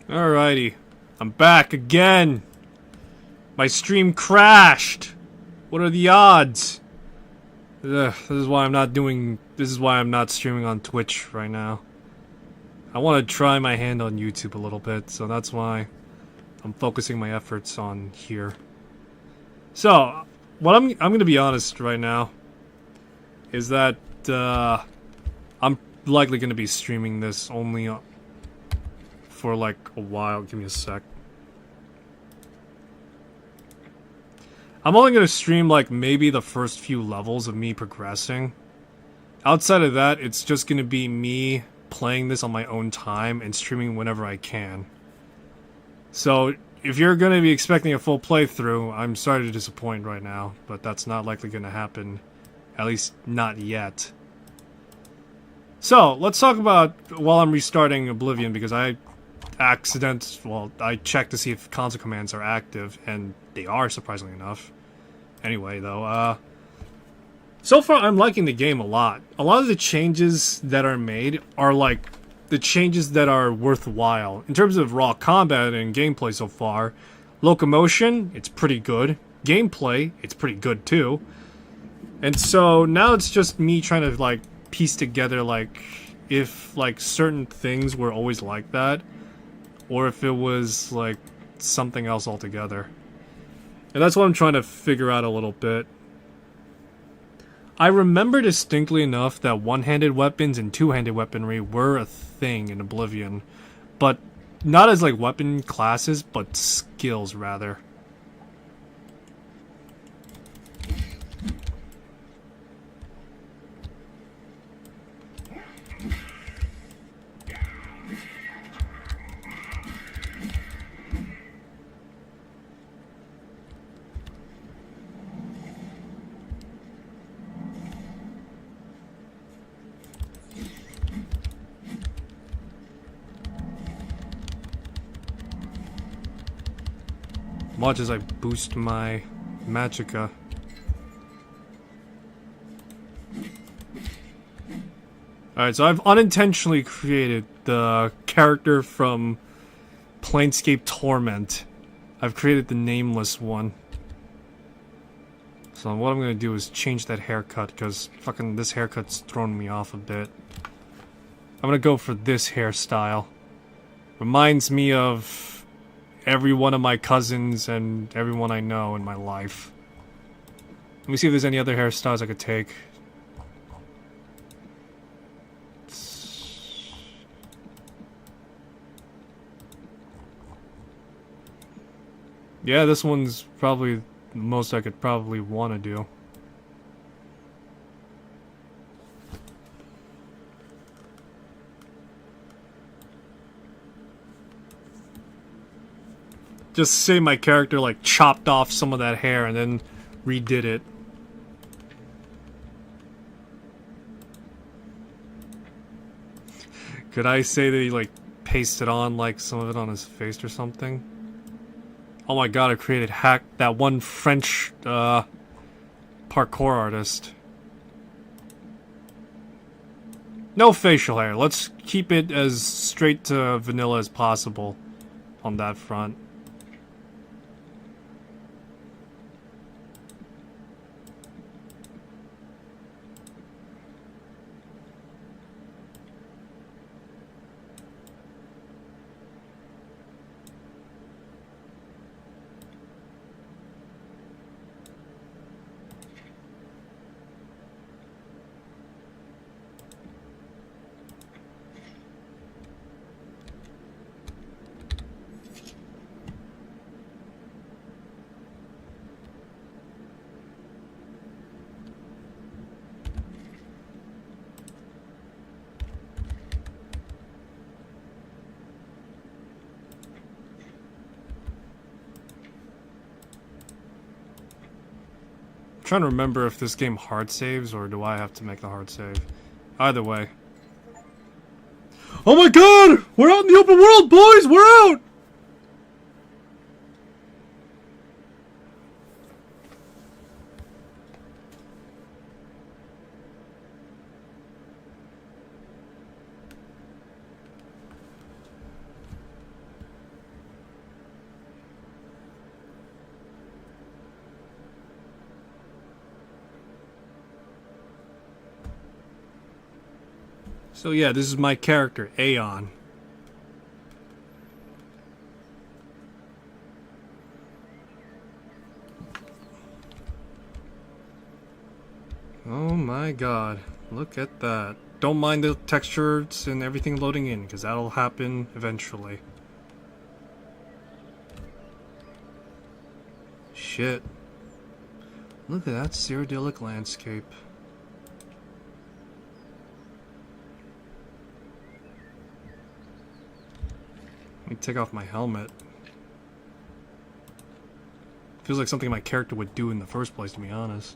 Alrighty. I'm back again. My stream crashed. What are the odds? This is why I'm not streaming on Twitch right now. I want to try my hand on YouTube a little bit, so that's why I'm focusing my efforts on here. So, what I'm going to be honest right now is that I'm likely going to be streaming this only for like a while. Give me a sec. I'm only going to stream like maybe the first few levels of me progressing. Outside of that, it's just going to be me playing this on my own time and streaming whenever I can. So, if you're going to be expecting a full playthrough, I'm sorry to disappoint right now, but that's not likely going to happen. At least, not yet. So, let's talk about, while I'm restarting Oblivion, because I checked to see if console commands are active, and they are, surprisingly enough. Anyway, though, so far I'm liking the game a lot. A lot of the changes that are made are, like, the changes that are worthwhile. In terms of raw combat and gameplay so far, locomotion, it's pretty good. Gameplay, it's pretty good, too. And so, now it's just me trying to, like, piece together, like, if, like, certain things were always like that, or if it was, like, something else altogether. And that's what I'm trying to figure out a little bit. I remember distinctly enough that one-handed weapons and two-handed weaponry were a thing in Oblivion. But not as, like, weapon classes, but skills, rather. Watch as I boost my magicka. Alright, so I've unintentionally created the character from Planescape Torment. I've created the nameless one. So what I'm gonna do is change that haircut, because fucking this haircut's thrown me off a bit. I'm gonna go for this hairstyle. Reminds me of every one of my cousins and everyone I know in my life. Let me see if there's any other hairstyles I could take. Yeah, this one's probably the most I could probably want to do. Just say my character, like, chopped off some of that hair and then redid it. Could I say that he, like, pasted on, like, some of it on his face or something? Oh my god, I created that one French, parkour artist. No facial hair. Let's keep it as straight to vanilla as possible on that front. Trying to remember if this game hard saves or do I have to make the hard save. Either way. Oh my god! We're out in the open world, boys! We're out! So yeah, this is my character, Aeon. Oh my god, look at that. Don't mind the textures and everything loading in, because that'll happen eventually. Shit. Look at that Cyrodiilic landscape. Let me take off my helmet. Feels like something my character would do in the first place, to be honest.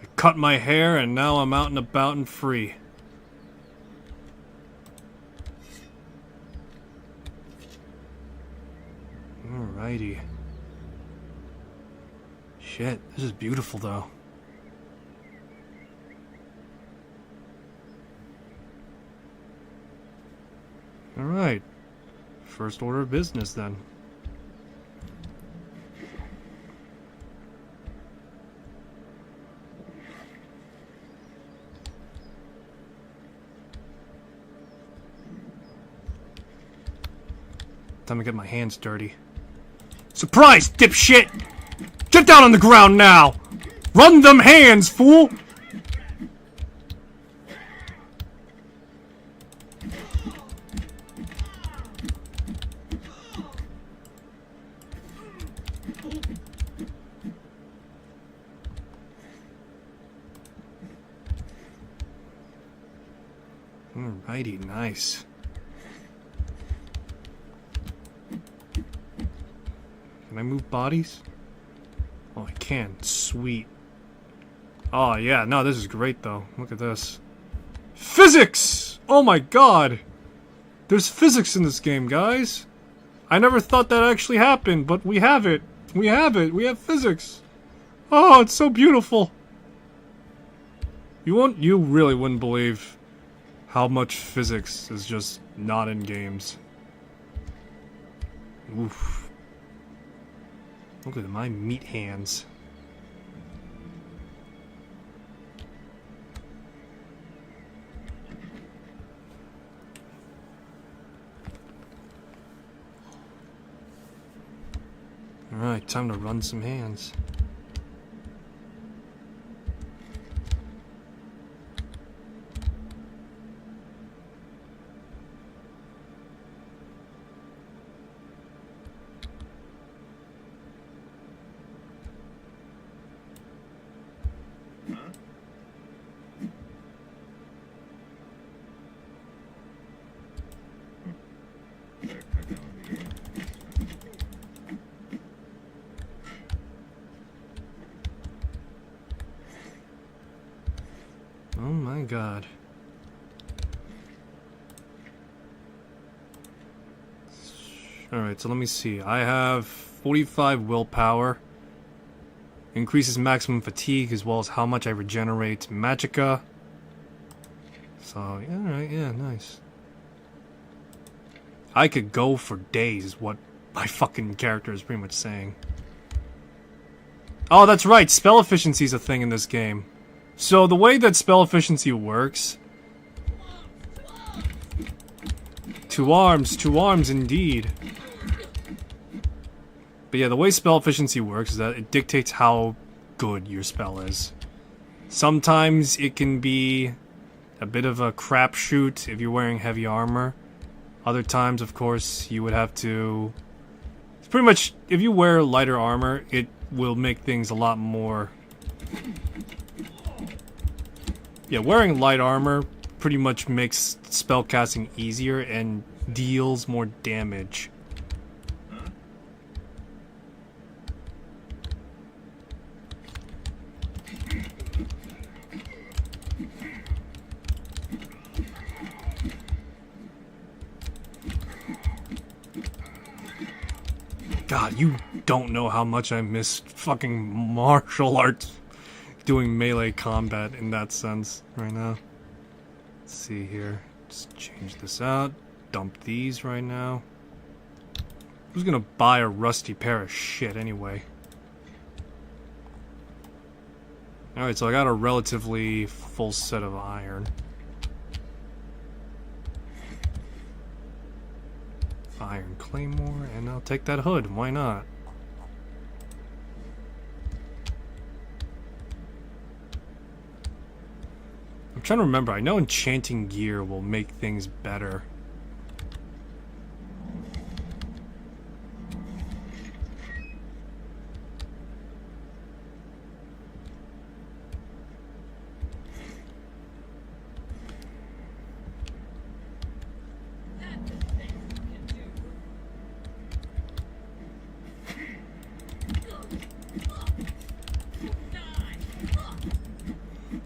I cut my hair and now I'm out and about and free. Alrighty. Shit, this is beautiful though. Alright. First order of business then. Time to get my hands dirty. Surprise, dipshit! Get down on the ground now! Run them hands, fool! Alrighty, nice. Can I move bodies? Oh, I can. Sweet. Oh, yeah. No, this is great, though. Look at this. Physics! Oh my god! There's physics in this game, guys. I never thought that actually happened, but we have it. We have it. We have physics. Oh, it's so beautiful. You really wouldn't believe how much physics is just not in games. Oof. Look at my meat hands. Alright, time to run some hands. Oh my god. Alright, so let me see. I have 45 willpower. Increases maximum fatigue as well as how much I regenerate magicka. So, yeah, alright, yeah, nice. I could go for days, is what my fucking character is pretty much saying. Oh, that's right, spell efficiency is a thing in this game. So the way that spell efficiency works... Two arms indeed. But yeah, the way spell efficiency works is that it dictates how good your spell is. Sometimes it can be a bit of a crapshoot if you're wearing heavy armor. Other times, of course, you would have to... It's pretty much, if you wear lighter armor, it will make things a lot more... Yeah, wearing light armor pretty much makes spellcasting easier and deals more damage. God, you don't know how much I miss fucking martial arts doing melee combat in that sense right now. Let's see here. Just change this out. Dump these right now. Who's gonna buy a rusty pair of shit anyway? Alright, so I got a relatively full set of iron. Iron claymore, and I'll take that hood. Why not? I'm trying to remember. I know enchanting gear will make things better.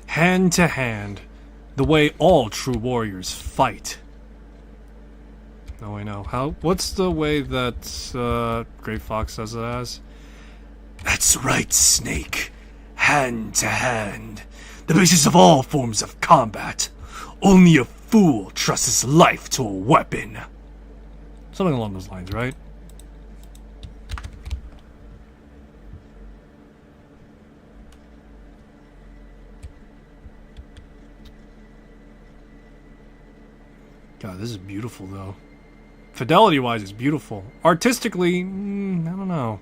Hand to hand, the way all true warriors fight. Oh, I know. What's the way that Great Fox says it as? That's right, Snake. Hand to hand, the basis of all forms of combat. Only a fool trusts his life to a weapon. Something along those lines, right? God, this is beautiful, though. Fidelity-wise, it's beautiful. Artistically, I don't know.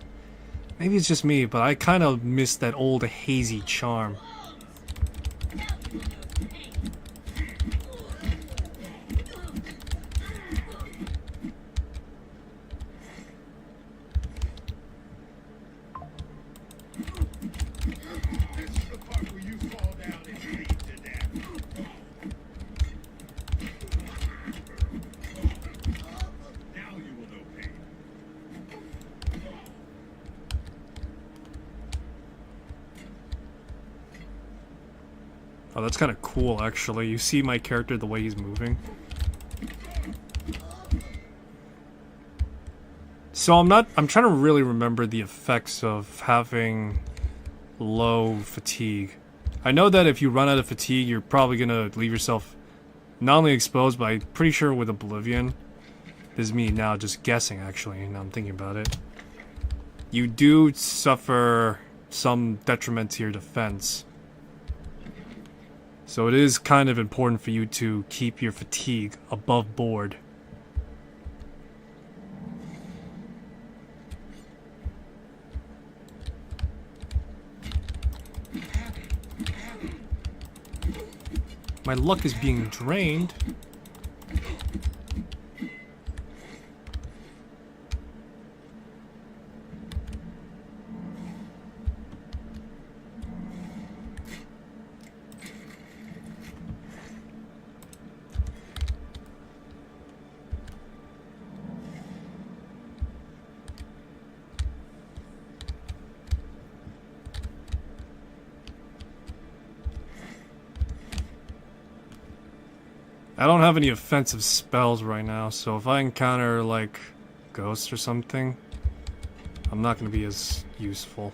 Maybe it's just me, but I kind of miss that old hazy charm. Oh, that's kind of cool, actually. You see my character, the way he's moving. So I'm trying to really remember the effects of having low fatigue. I know that if you run out of fatigue, you're probably gonna leave yourself not only exposed, but I'm pretty sure with Oblivion, this is me now just guessing, actually, now I'm thinking about it. You do suffer some detriment to your defense. So it is kind of important for you to keep your fatigue above board. My luck is being drained. I don't have any offensive spells right now, so if I encounter, like, ghosts or something, I'm not going to be as useful.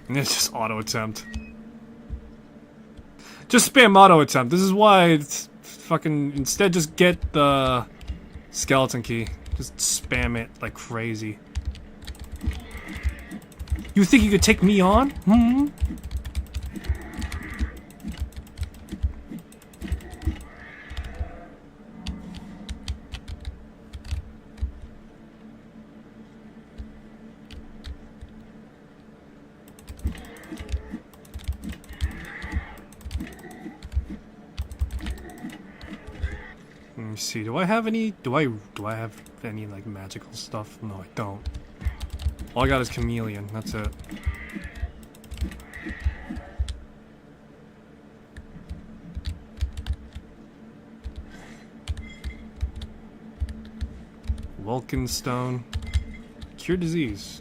And it's just auto attempt. Just spam auto attempt. This is why it's fucking instead just get the skeleton key. Just spam it like crazy. You think you could take me on? Hmm? Let me see. Do I have any? Do I have any like magical stuff? No, I don't. All I got is chameleon. That's it. Vulcan Stone. Cure disease.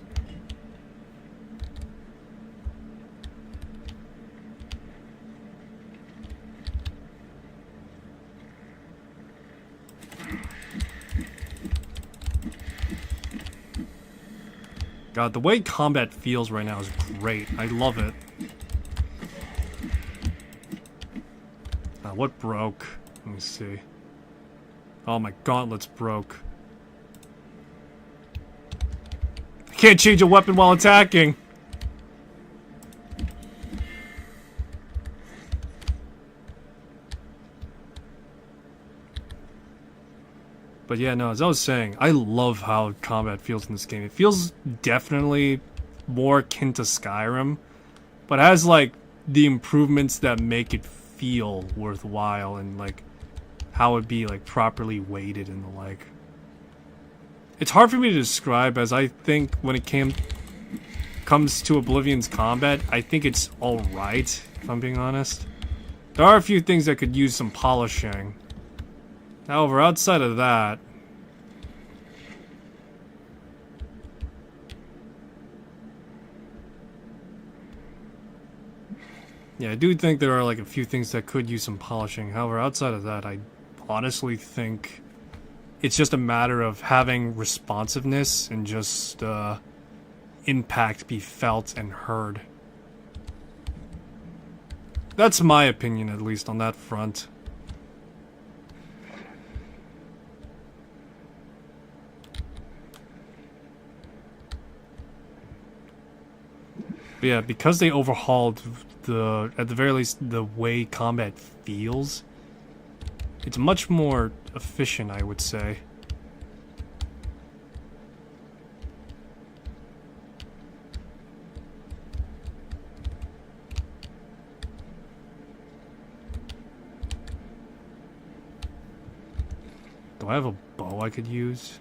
God, the way combat feels right now is great. I love it. What broke? Let me see. Oh, my gauntlets broke. I can't change a weapon while attacking. But yeah, no, as I was saying, I love how combat feels in this game. It feels definitely more akin to Skyrim, but has like the improvements that make it feel worthwhile and like how it'd be like properly weighted and the like. It's hard for me to describe, as I think when it comes to Oblivion's combat, I think it's alright, if I'm being honest. There are a few things that could use some polishing. However, outside of that, yeah, I do think there are like a few things that could use some polishing. However, outside of that, I honestly think it's just a matter of having responsiveness and just impact be felt and heard. That's my opinion, at least, on that front. But yeah, because they overhauled at the very least, the way combat feels, it's much more efficient, I would say. Do I have a bow I could use?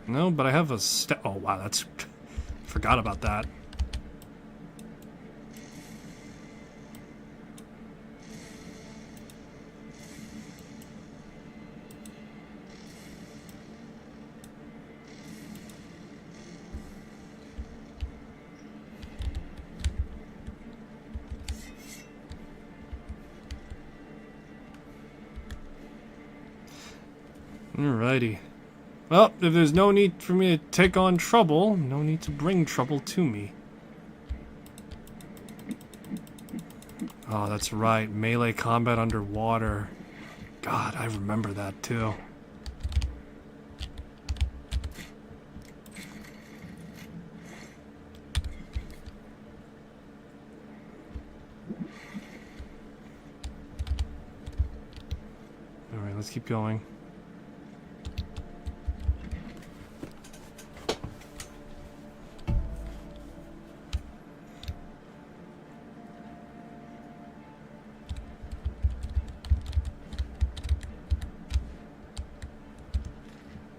No, but I have a oh wow, that's... forgot about that. Alrighty. Well, if there's no need for me to take on trouble, no need to bring trouble to me. Oh, that's right. Melee combat underwater. God, I remember that too. Alright, let's keep going.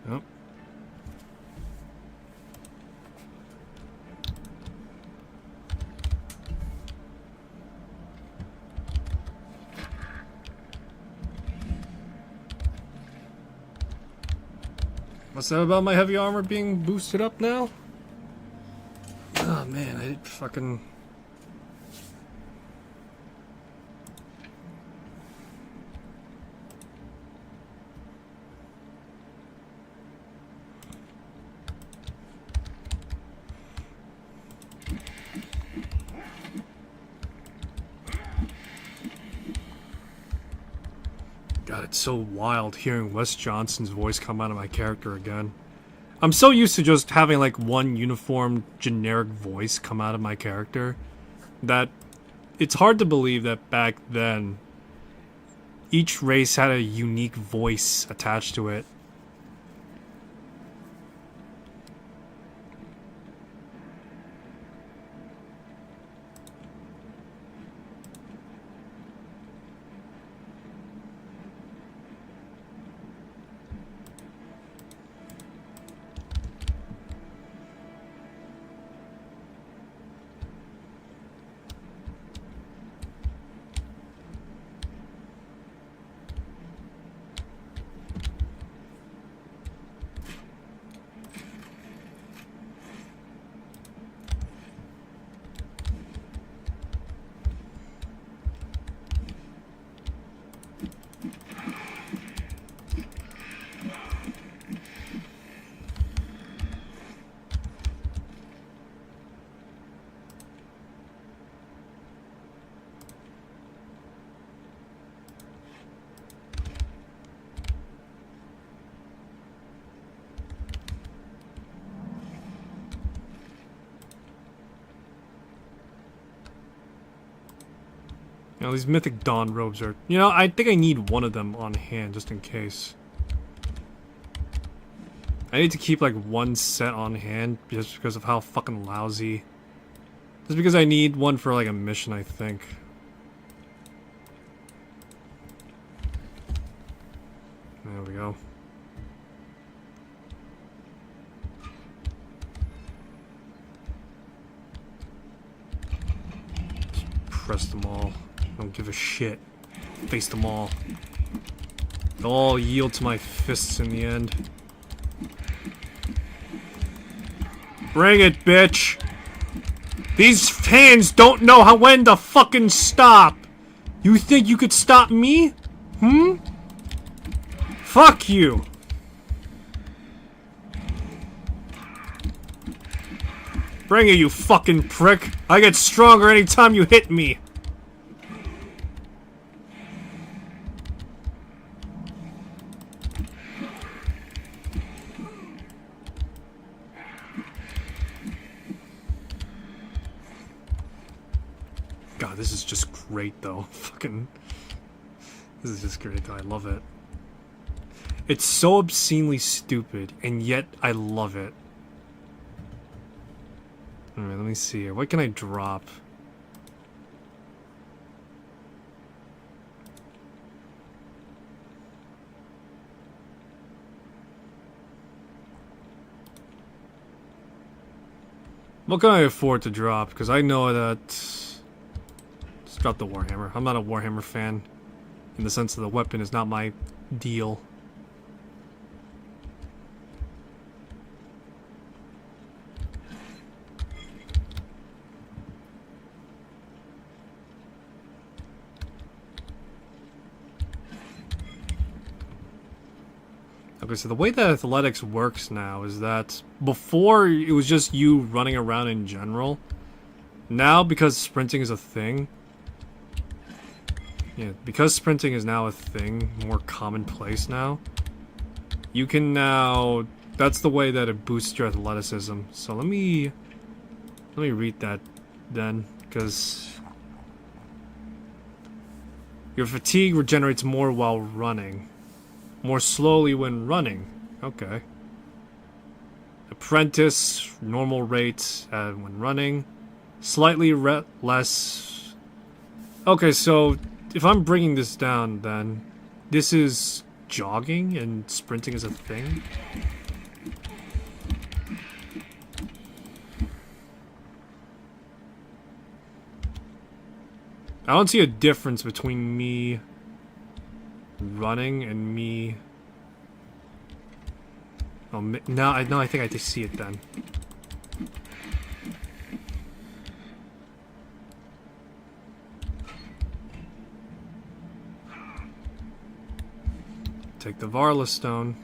Nope. What's that about my heavy armor being boosted up now? Oh man, I fucking... God, it's so wild hearing Wes Johnson's voice come out of my character again. I'm so used to just having like one uniform generic voice come out of my character that it's hard to believe that back then each race had a unique voice attached to it. You know, these Mythic Dawn robes are... You know, I think I need one of them on hand, just in case. I need to keep, like, one set on hand, just because of how fucking lousy... Just because I need one for, like, a mission, I think. There we go. Just press them all. Don't give a shit. Face them all. They'll all yield to my fists in the end. Bring it, bitch! These hands don't know when to fucking stop! You think you could stop me? Hmm? Fuck you! Bring it, you fucking prick! I get stronger anytime you hit me! God, this is just great though. Fucking... This is just great though, I love it. It's so obscenely stupid, and yet I love it. Alright, let me see here. What can I drop? What can I afford to drop? Because I know that... Just drop the Warhammer. I'm not a Warhammer fan. In the sense that the weapon is not my deal. Okay, so the way that athletics works now is that before it was just you running around in general. Now, because sprinting is a thing, because sprinting is now a thing, more commonplace now, you can now, that's the way that it boosts your athleticism. So let me read that then, because your fatigue regenerates more while running. More slowly when running. Okay. Apprentice, normal rate when running. Slightly less... Okay, so if I'm bringing this down, then this is jogging and sprinting is a thing? I don't see a difference between me running and me... Oh, no, I think I just see it then. Take the Varla stone.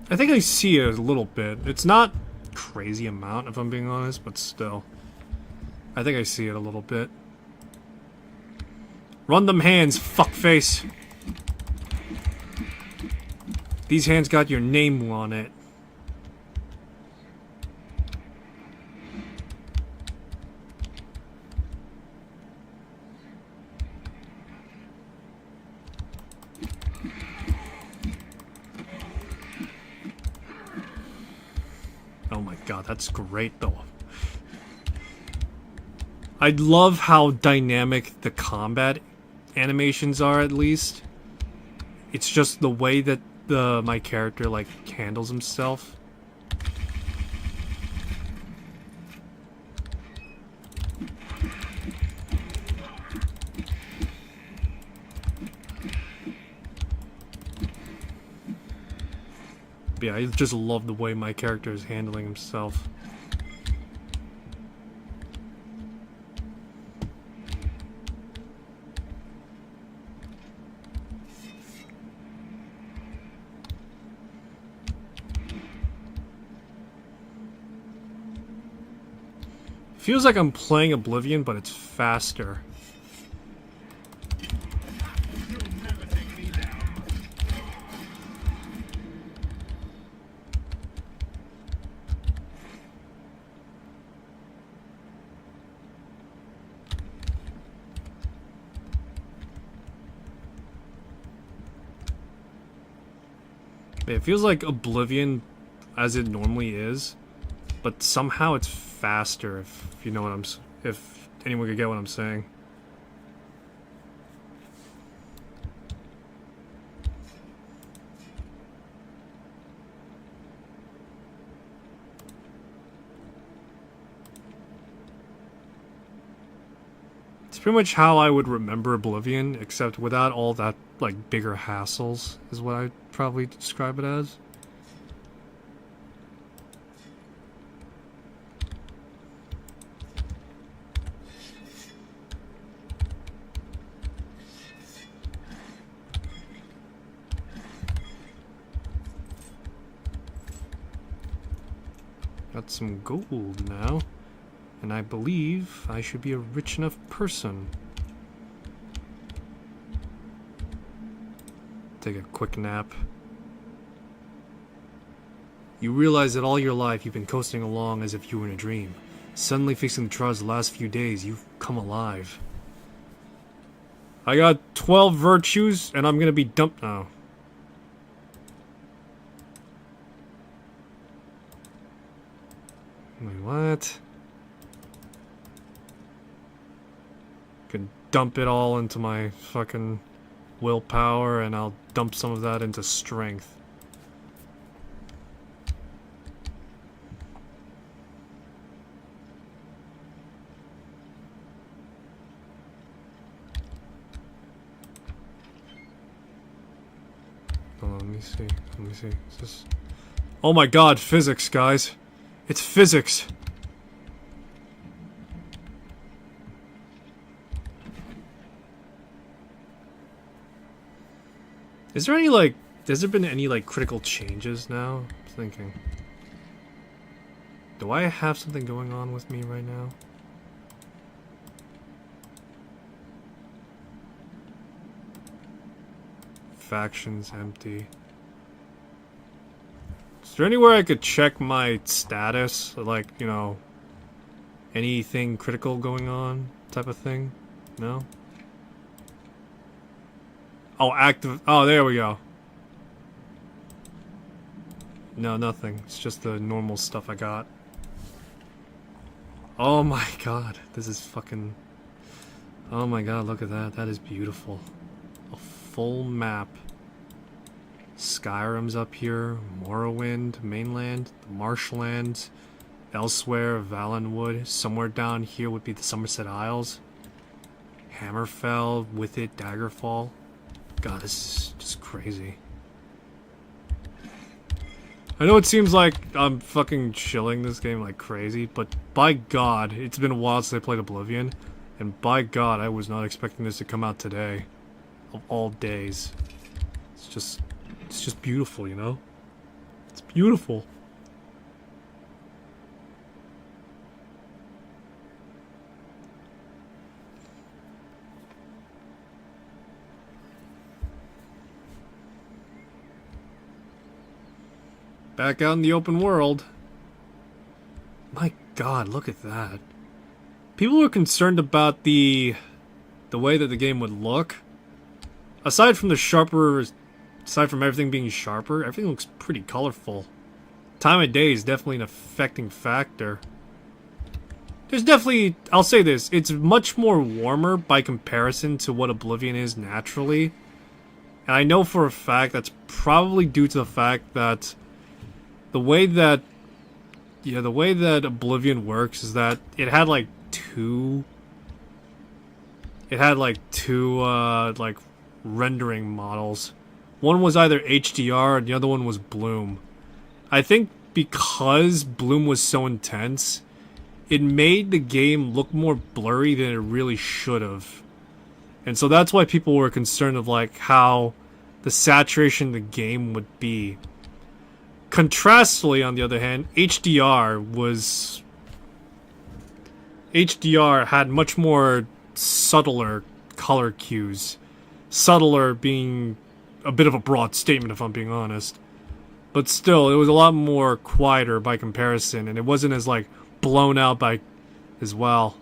I think I see it a little bit. It's not crazy amount, if I'm being honest, but still. I think I see it a little bit. Run them hands, fuckface! These hands got your name on it. Oh my god, that's great though. I love how dynamic the combat animations are, at least. It's just the way that my character, like, handles himself. Yeah, I just love the way my character is handling himself. Feels like I'm playing Oblivion, but it's faster. It feels like Oblivion as it normally is, but somehow it's faster, if you know what if anyone could get what I'm saying. It's pretty much how I would remember Oblivion, except without all that, like, bigger hassles, is what I'd probably describe it as. Got some gold now, and I believe I should be a rich enough person. Take a quick nap. You realize that all your life you've been coasting along as if you were in a dream. Suddenly facing the trials of the last few days, you've come alive. I got 12 virtues, and I'm gonna be dumped now. Wait, what? Could dump it all into my fucking willpower, and I'll dump some of that into strength. Hold on, let me see. Let me see. Is this... Oh my god, physics, guys. It's physics. Is there any, like, has there been any, like, critical changes now? I'm thinking. Do I have something going on with me right now? Factions empty. Is there anywhere I could check my status? Like, you know, anything critical going on type of thing? No? Oh, active. Oh, there we go. No, nothing. It's just the normal stuff I got. Oh my god. This is fucking... Oh my god, look at that. That is beautiful. A full map. Skyrim's up here, Morrowind, mainland, the marshlands, elsewhere, Valenwood. Somewhere down here would be the Somerset Isles. Hammerfell, with it, Daggerfall. God, this is just crazy. I know it seems like I'm fucking chilling this game like crazy, but by God, it's been a while since I played Oblivion, and by God, I was not expecting this to come out today. Of all days. It's just beautiful, you know? It's beautiful. Back out in the open world. My God, look at that. People were concerned about the way that the game would look. Aside from everything being sharper, everything looks pretty colorful. Time of day is definitely an affecting factor. There's definitely, I'll say this, it's much more warmer by comparison to what Oblivion is naturally. And I know for a fact that's probably due to the fact that the way that Oblivion works is that it had like two like rendering models. One was either HDR and the other one was Bloom. I think because Bloom was so intense, it made the game look more blurry than it really should have. And so that's why people were concerned of like how the saturation of the game would be. Contrastly, on the other hand, HDR had much more subtler color cues. Subtler being a bit of a broad statement, if I'm being honest. But still, it was a lot more quieter by comparison, and it wasn't as, like, blown out by as well.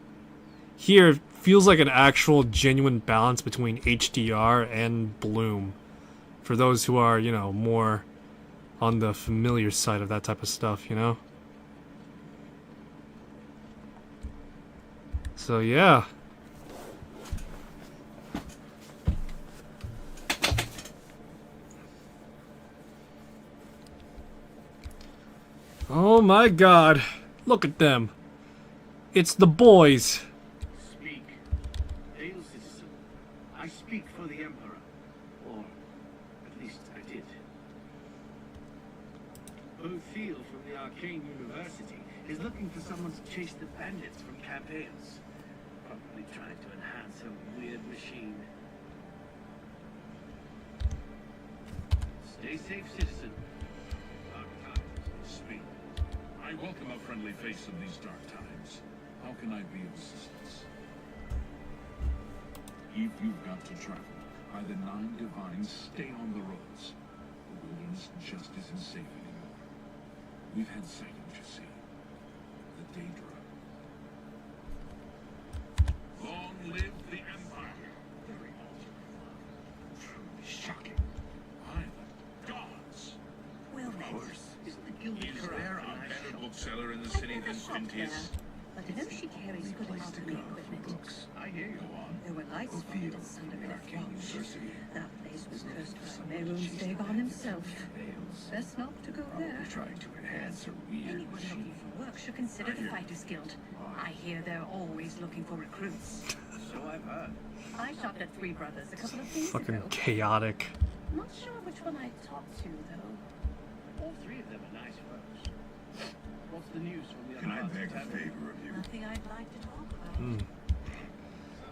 Here, it feels like an actual genuine balance between HDR and Bloom. For those who are, you know, more on the familiar side of that type of stuff, you know? So yeah. Oh my god. Look at them. It's the boys. Speak. Hail, citizen. I speak for the Emperor. Or, at least I did. Obivion from the Arcane University is looking for someone to chase the bandits from Camp Ailes. Probably trying to enhance a weird machine. Stay safe, citizen. Dark times speak. I welcome a friendly face in these dark times. How can I be of assistance? If you've got to travel, by the 9 divines, stay on the roads. The wilderness just isn't safe anymore. We've had sightings, you see. The Daedra. Long live the Empire! Very awesome. Truly shocking. By the gods! Well, Of course. Isn't the guild Is corrupt? there a better bookseller in the city than Stintius? But I know she carries good Place to alchemy go for equipment. books. I hear you. Go on. There were lights from Obivion it from under the the Arcane University. That place was cursed by Mehrunes Dagon himself. Best not to go there. Probably trying to enhance a weird Anyone looking machine. for work should consider the Fighters Guild. I hear they're always looking for recruits. So I've heard. I shopped at Three Brothers a couple of days Fucking ago. chaotic. Not sure which one I talked to, though. All three of them are nice folks. What's the news from the Can I other beg a parts of town? favor of you? Nothing I'd like to talk about.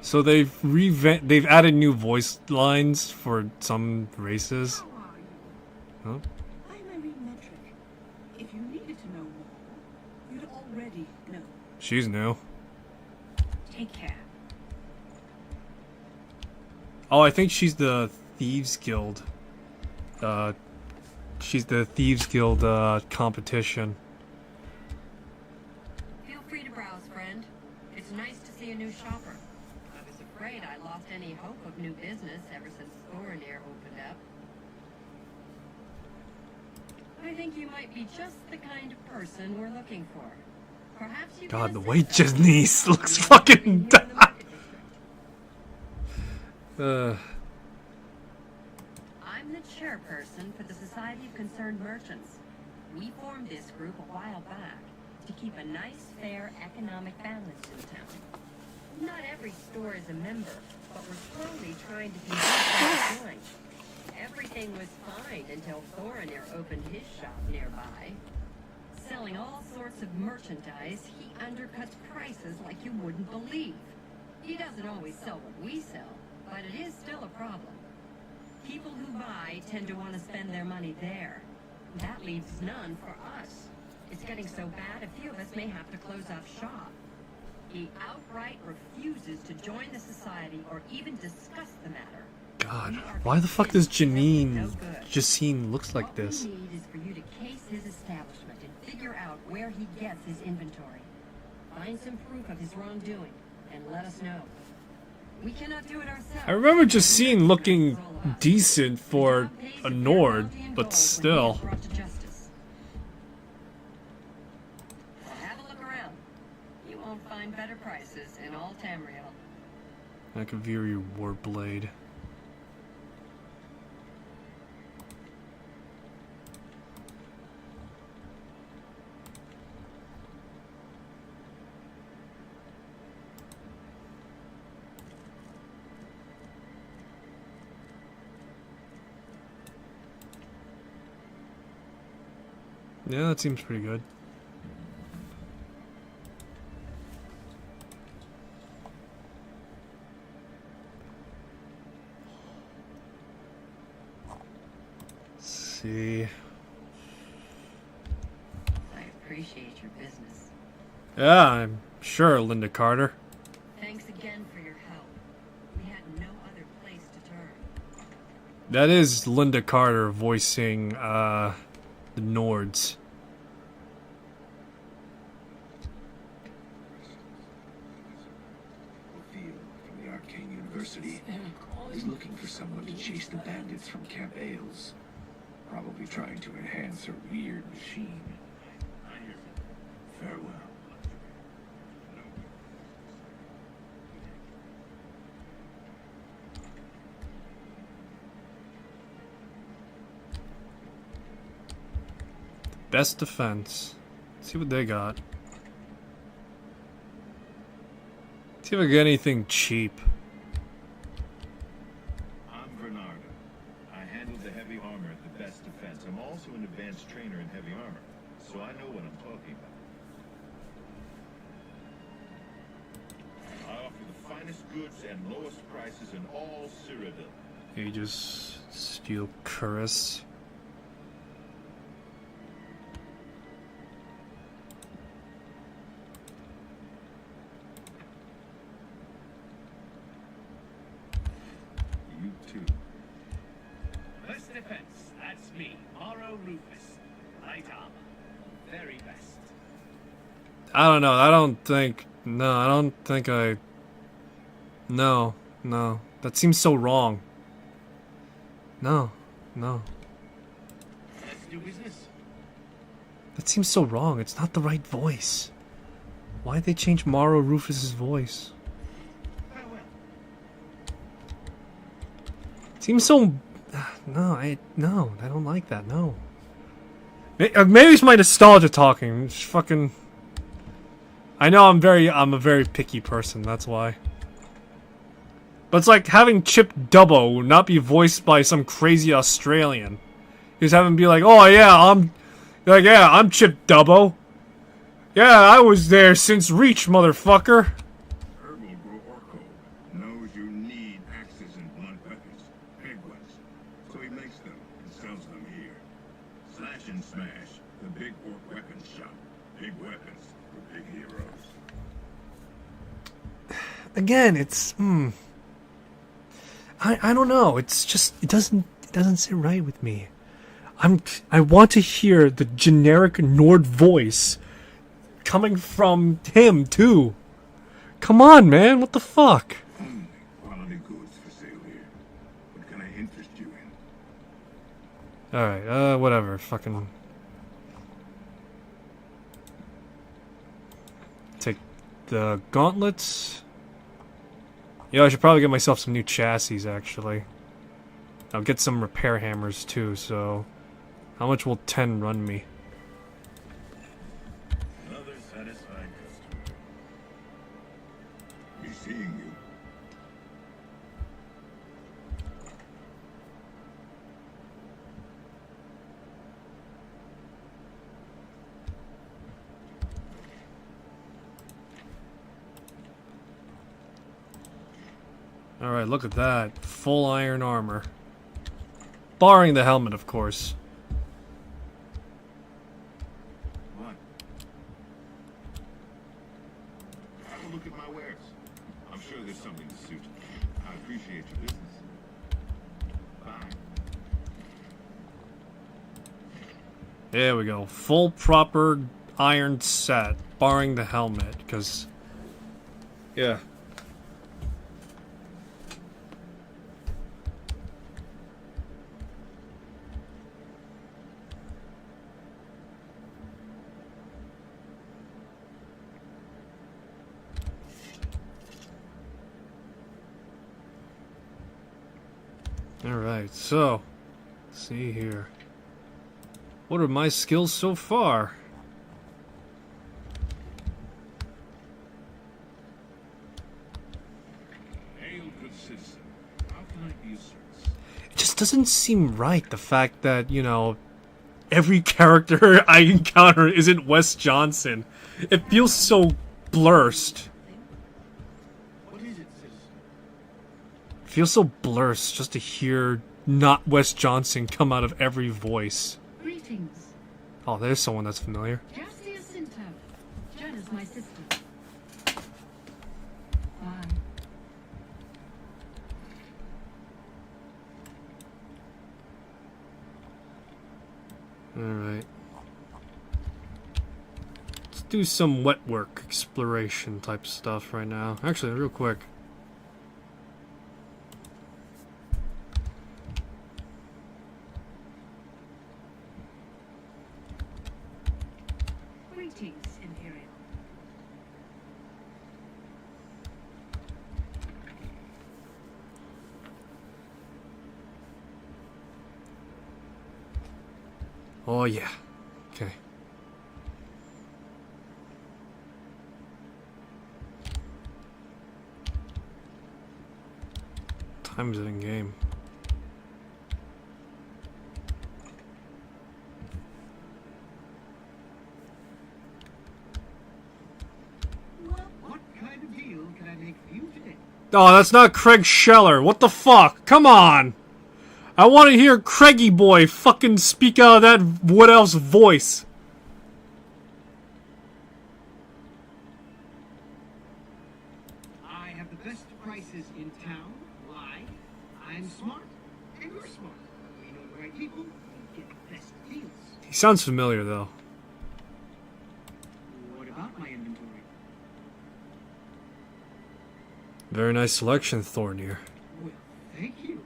So they've added new voice lines for some races. How are you? Huh? I'm Irene Metric. If you needed to know more, you'd already know. She's new. Take care. Oh, I think she's the Thieves Guild. She's the Thieves Guild competition. Feel free to browse, friend. It's nice to see a new shopper. I was afraid I lost any hope of new business ever since Thorinir opened up. I think you might be just the kind of person we're looking for. Perhaps you God, can the assist way us Janice in looks finding fucking here in the market district. I'm the chairperson for the Society of Concerned Merchants. We formed this group a while back to keep a nice, fair economic balance in town. Not every store is a member, but we're slowly trying to convince them to join. Everything was fine until Thorinir opened his shop nearby. Selling all sorts of merchandise, he undercuts prices like you wouldn't believe. He doesn't always sell what we sell, but it is still a problem. People who buy tend to want to spend their money there. That leaves none for us. It's getting so bad a few of us may have to close up shop. He outright refuses to join the society or even discuss the matter. God, why the fuck does Jacine looks like this? What we need is for you to case his establishment and figure out where he gets his inventory. Find some proof of his wrongdoing and let us know. We cannot do it ourselves. I remember Jacine looking decent for a Nord, but still. Have a look around. You won't find better prices in all Tamriel. Akaviri Warblade. Yeah, that seems pretty good. Let's see. I appreciate your business. Yeah, I'm sure, Linda Carter. Thanks again for your help. We had no other place to turn. That is Linda Carter voicing the Nords. Obivion from the Arcane University is looking for someone to chase the bandits from Camp Ailes. Probably trying to enhance her weird machine. Farewell. Best defense. Let's see what they got. See if I get anything cheap. I'm Bernardo. I handle the heavy armor at the best defense. I'm also an advanced trainer in heavy armor, so I know what I'm talking about. I offer the finest goods and lowest prices in all Cyrodiil. Aegis, Steel Cuirass. You too. Best defense, that's me, Morrow Rufus. Light armor. Very best. I don't know. I don't think. No, I don't think I. No, no. That seems so wrong. No, no. Let's do business. That seems so wrong. It's not the right voice. Why'd they change Morrow Rufus's voice? Farewell. Seems so. No, I don't like that. No. Maybe it's my nostalgia talking. It's fucking. I know I'm a very picky person. That's why. But it's like having Chip Dubbo not be voiced by some crazy Australian. Just have him be like, "Oh yeah, I'm Chip Dubbo. Yeah, I was there since Reach, motherfucker." Herbal Orko knows you need axes and blunt weapons, big ones. So he makes them and sells them here. Slash and Smash, the big orc weapons shop. Big weapons for big heroes. Again, it's I don't know. It's just it doesn't sit right with me. I want to hear the generic Nord voice coming from him too. Come on, man. What the fuck? Quality goods for sale here. What can I interest you in? All right. Whatever. Fucking take the gauntlets. Yeah, I should probably get myself some new chassis, actually. I'll get some repair hammers, too, so... How much will 10 run me? Another satisfied customer. Be seeing you. Alright, look at that. Full iron armor. Barring the helmet, of course. What? Have a look at my wares. I'm sure there's something to suit you. I appreciate your business. Bye. There we go. Full proper iron set. Barring the helmet, because... Yeah. Alright, so, let's see here. What are my skills so far? Hail, good citizen. How can I be of service? It just doesn't seem right, the fact that, you know, every character I encounter isn't Wes Johnson. It feels so blurst. What is it, citizen? It feels so blurst just to hear not Wes Johnson come out of every voice. Greetings. Oh, there's someone that's familiar. Jastia Sinto. Jenna's my sister. Bye. Alright. Let's do some wet work exploration type stuff right now. Actually, real quick. Greetings, Imperial. Oh yeah. Okay. Time is it in game? What kind of deal can I make for you today? Oh, that's not Craig Scheller. What the fuck? Come on. I want to hear Craigie boy fucking speak out of that what else voice. I have the best prices in town. Why? I'm smart, and you're smart. We know the right people, we get the best deals. He sounds familiar though. What about my inventory? Very nice selection, Thornir. Well, thank you.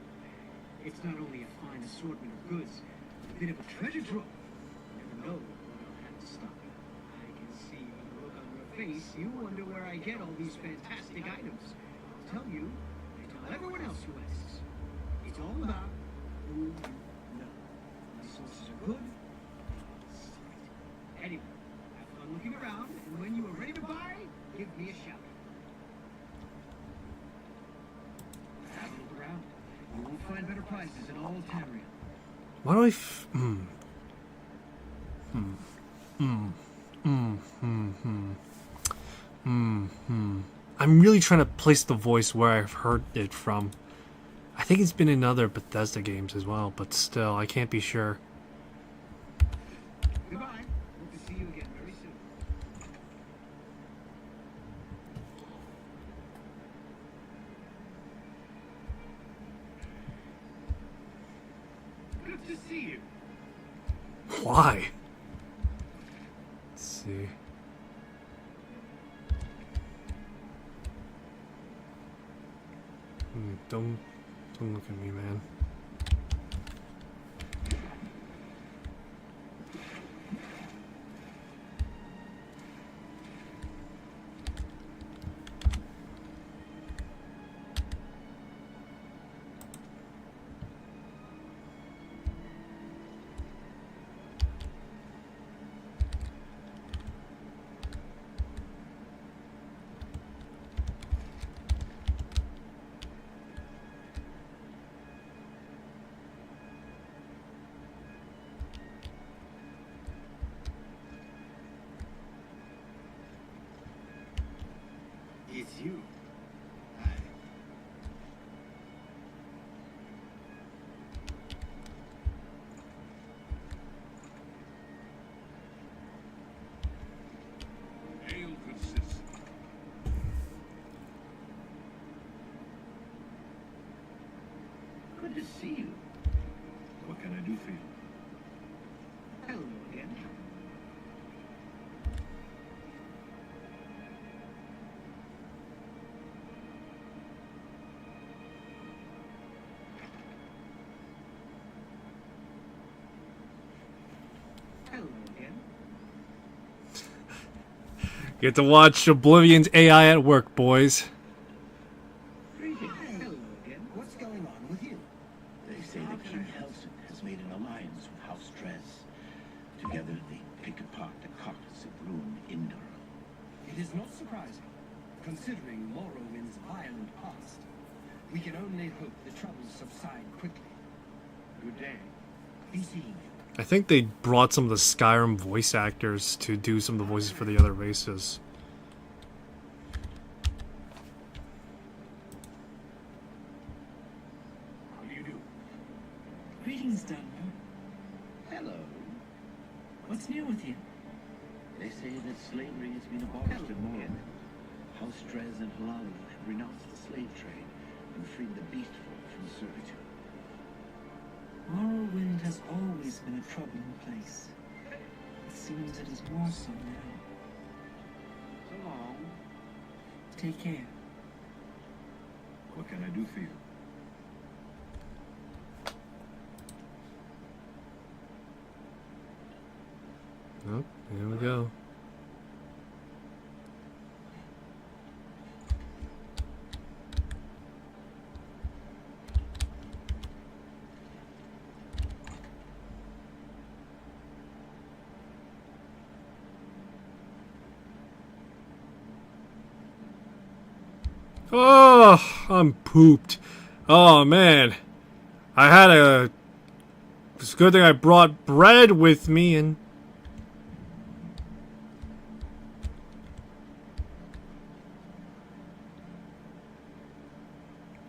It's not only a fine assortment of goods, but a bit of a treasure trove. You never know when I'll have to stop. I can see by the look on your face, you wonder where I get all these fantastic items. I'll tell you, I tell everyone else who asks. It's all about who you know. My sources are good. Sweet. Anyway, have fun looking around, and when you are ready to buy, give me a shout. Have a look around. You won't find better prices in all Tamriel. Why do I I'm really trying to place the voice where I've heard it from. I think it's been in other Bethesda games as well, but still, I can't be sure. Goodbye. Hope to see you again very soon. Good to see you. Why? Let's see. Don't look at me, man. It's you. Ale consists. Good to see you. What can I do for you? Hello again. Hello again. Get to watch Oblivion's AI at work, boys. Greetings. Hello again. What's going on with you? They say that King Helson has made an alliance with House Trez. Together they pick apart the carcass of ruined Indra. It is not surprising, considering Morrowind's violent past. We can only hope the troubles subside quickly. Good day. Be seeing you. I think they brought some of the Skyrim voice actors to do some of the voices for the other races. How do you do? Greetings, Dunmer. Hello. What's new with you? They say that slavery has been abolished in Morrowind. House Trez and Halali have renounced the slave trade and freed the beast folk from servitude. Morrowind has always been a troubling place. It seems it is more so now. So long. Take care. What can I do for you? Oh, here we go. Oh, I'm pooped. Oh man, I had a. It's a good thing I brought bread with me and.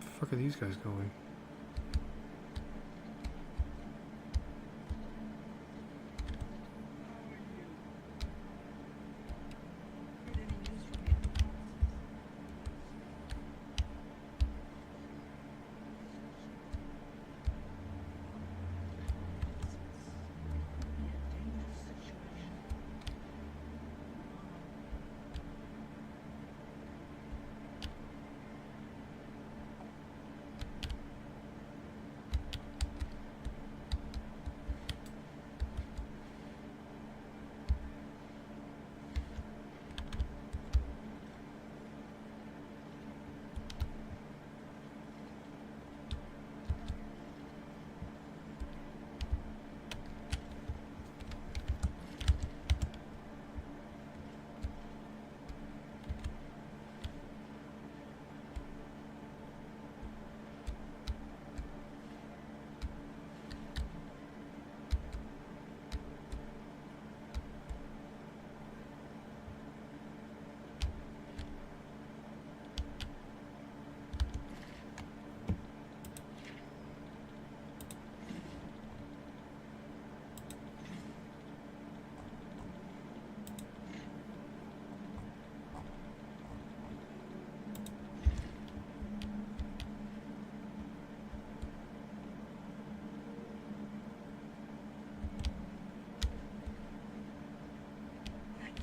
Where the fuck are these guys going?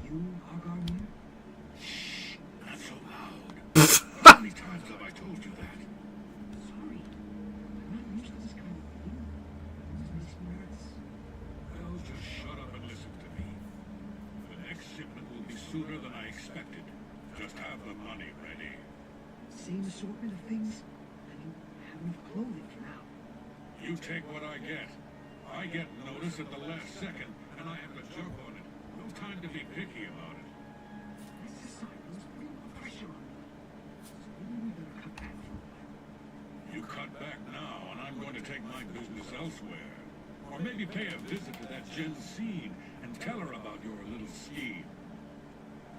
You are Guardian? Shh, not so loud. How many times have I told you that? Sorry. I'm not used to this kind of thing. It makes me nervous. Well, just shut up and listen to me. The next shipment will be sooner than I expected. Just have the money ready. Same assortment of things? I mean, I have enough clothing for now. You take what I get. I get notice at the last second, and I have to jump on it. No time to be picky about it. This society is putting more pressure on me. So maybe we better cut back for a while. You cut back now, and I'm going to take my business elsewhere. Or maybe pay a visit to that Jensine and tell her about your little scheme.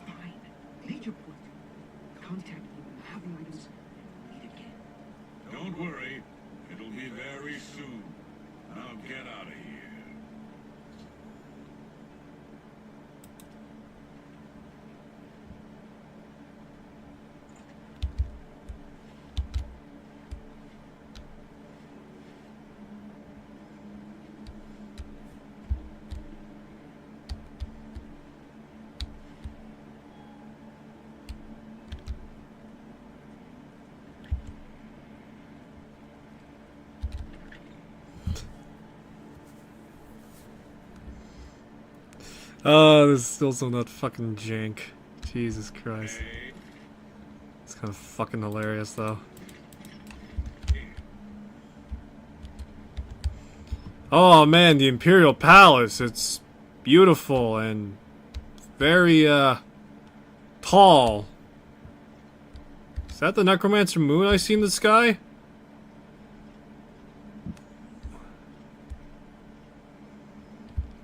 Fine. Made your point. Contact me when you have the items and meet again. Don't worry. It'll be very soon. Now get out of here. Oh, this is still some of that fucking jank. Jesus Christ. Hey. It's kind of fucking hilarious, though. Oh man, the Imperial Palace. It's beautiful and very, tall. Is that the Necromancer moon I see in the sky?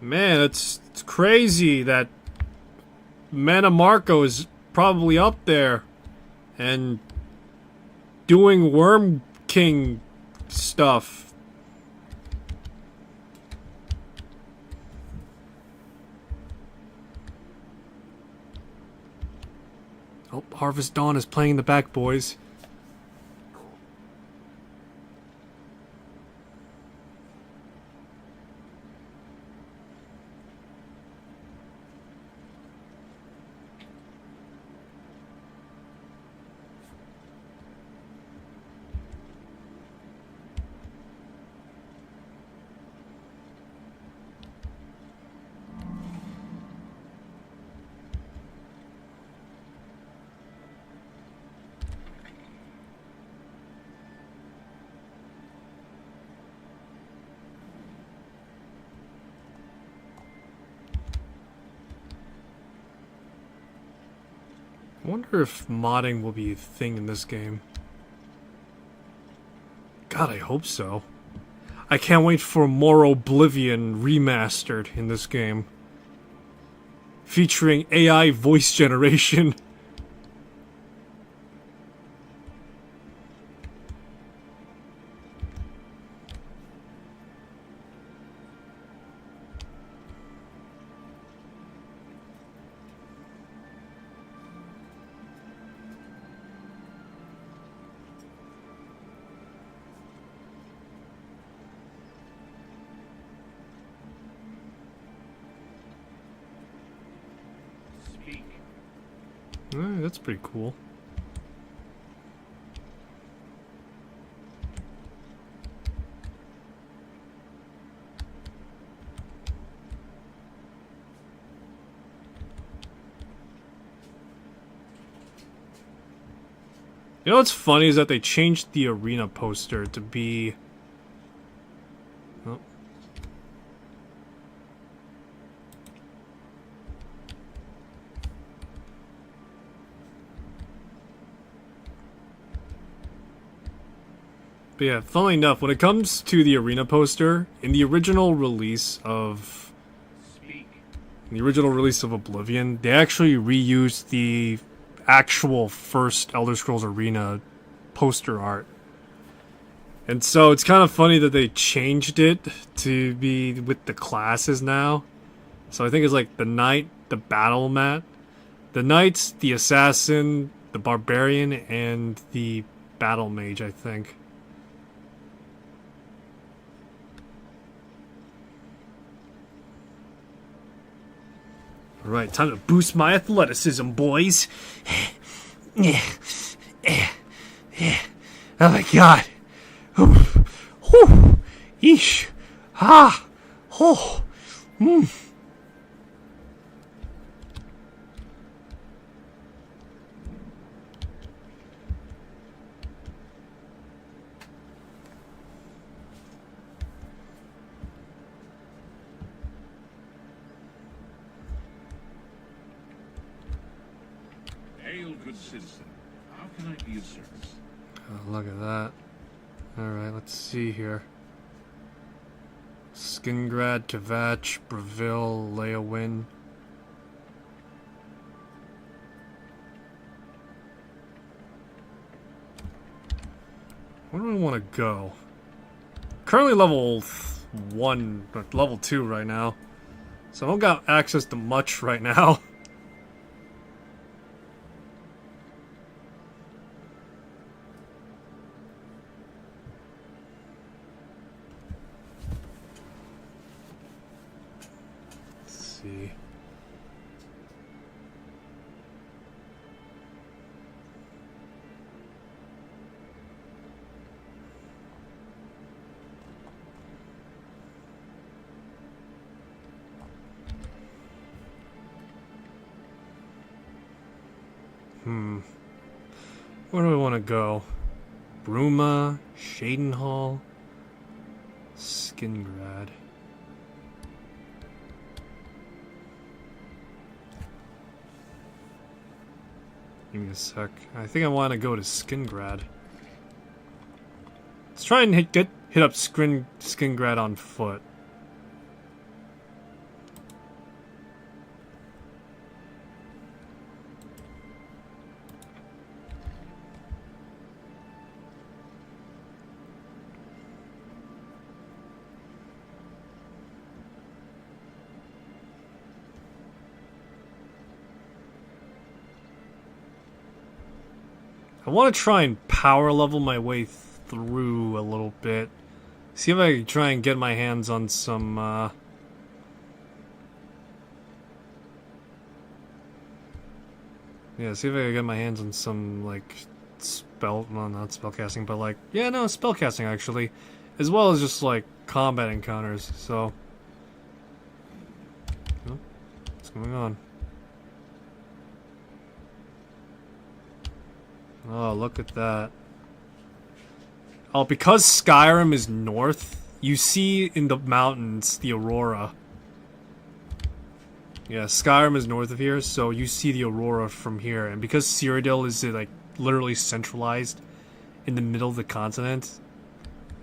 Man, it's crazy that Mana Marco is probably up there and doing Worm King stuff. Oh, Harvest Dawn is playing in the back, boys. I wonder if modding will be a thing in this game. God, I hope so. I can't wait for more Oblivion remastered in this game. Featuring AI voice generation. Speak. That's pretty cool. You know what's funny is that they changed the arena poster to be... Oh. But yeah, funnily enough, when it comes to the arena poster, in the original release of... Speak. In the original release of Oblivion, they actually reused the actual first Elder Scrolls Arena poster art. And so it's kind of funny that they changed it to be with the classes now. So I think it's like the Knight, the Battle Mat, the Knight, the Assassin, the Barbarian, and the Battle Mage, I think. Alright, time to boost my athleticism, boys. Oh my god. Whew. Eesh. Ah. Oh. Hail, good citizen. How can I be of service? Oh, look at that. Alright, let's see here. Skingrad, Kvatch, Breville, Leowin. Where do I want to go? Currently level 1, but level 2 right now. So I don't got access to much right now. See. Where do I want to go? Bruma, Shadenhall, Skingrad. Give me a sec. I think I want to go to Skingrad. Let's try and hit up Skingrad on foot. I want to try and power level my way through a little bit. See if I can try and get my hands on some, yeah, see if I can get my hands on some, like, well, not spellcasting, but, like, yeah, no, spellcasting, actually. As well as just, like, combat encounters, so... Oh, what's going on? Oh, look at that. Oh, because Skyrim is north, you see in the mountains the aurora. Yeah, Skyrim is north of here, so you see the aurora from here. And because Cyrodiil is like literally centralized in the middle of the continent,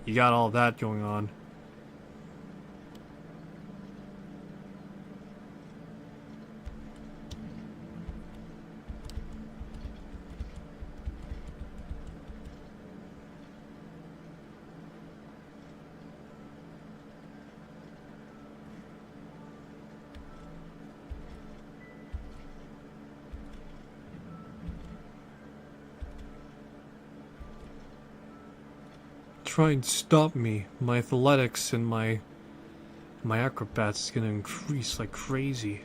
you got all that going on. Try and stop me. My athletics and my acrobats is gonna increase like crazy.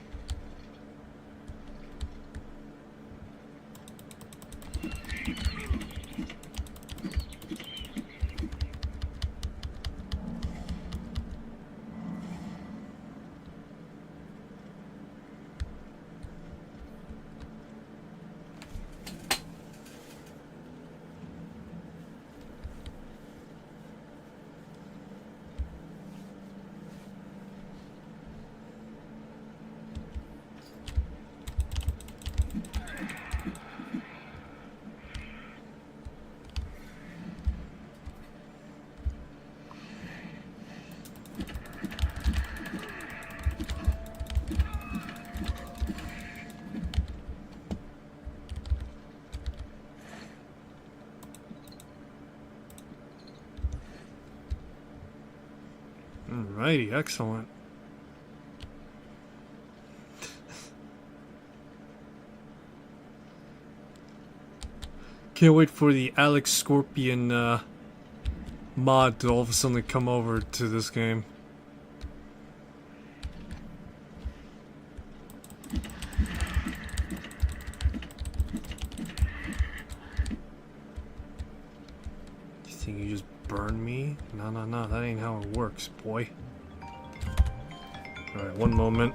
Alrighty, excellent. Can't wait for the Alex Scorpion mod to all of a sudden come over to this game. You think you just burn me? No, no, no, that ain't how it works, boy. Alright, one moment.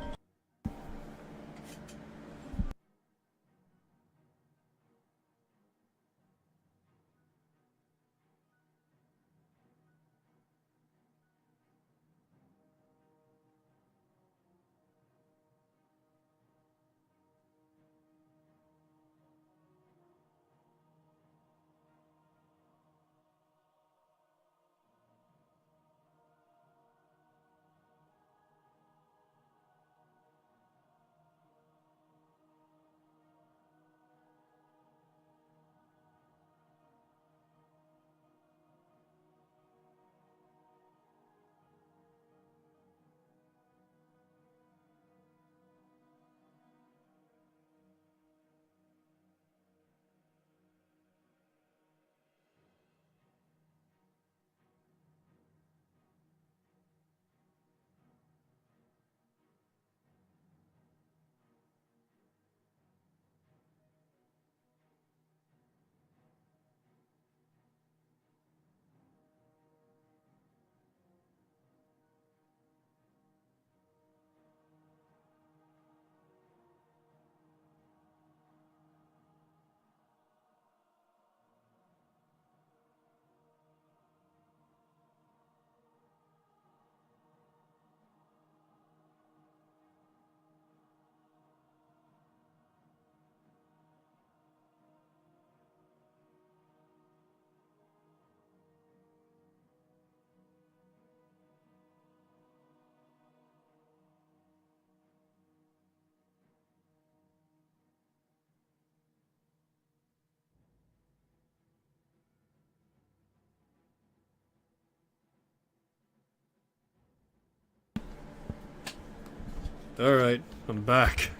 Alright, I'm back.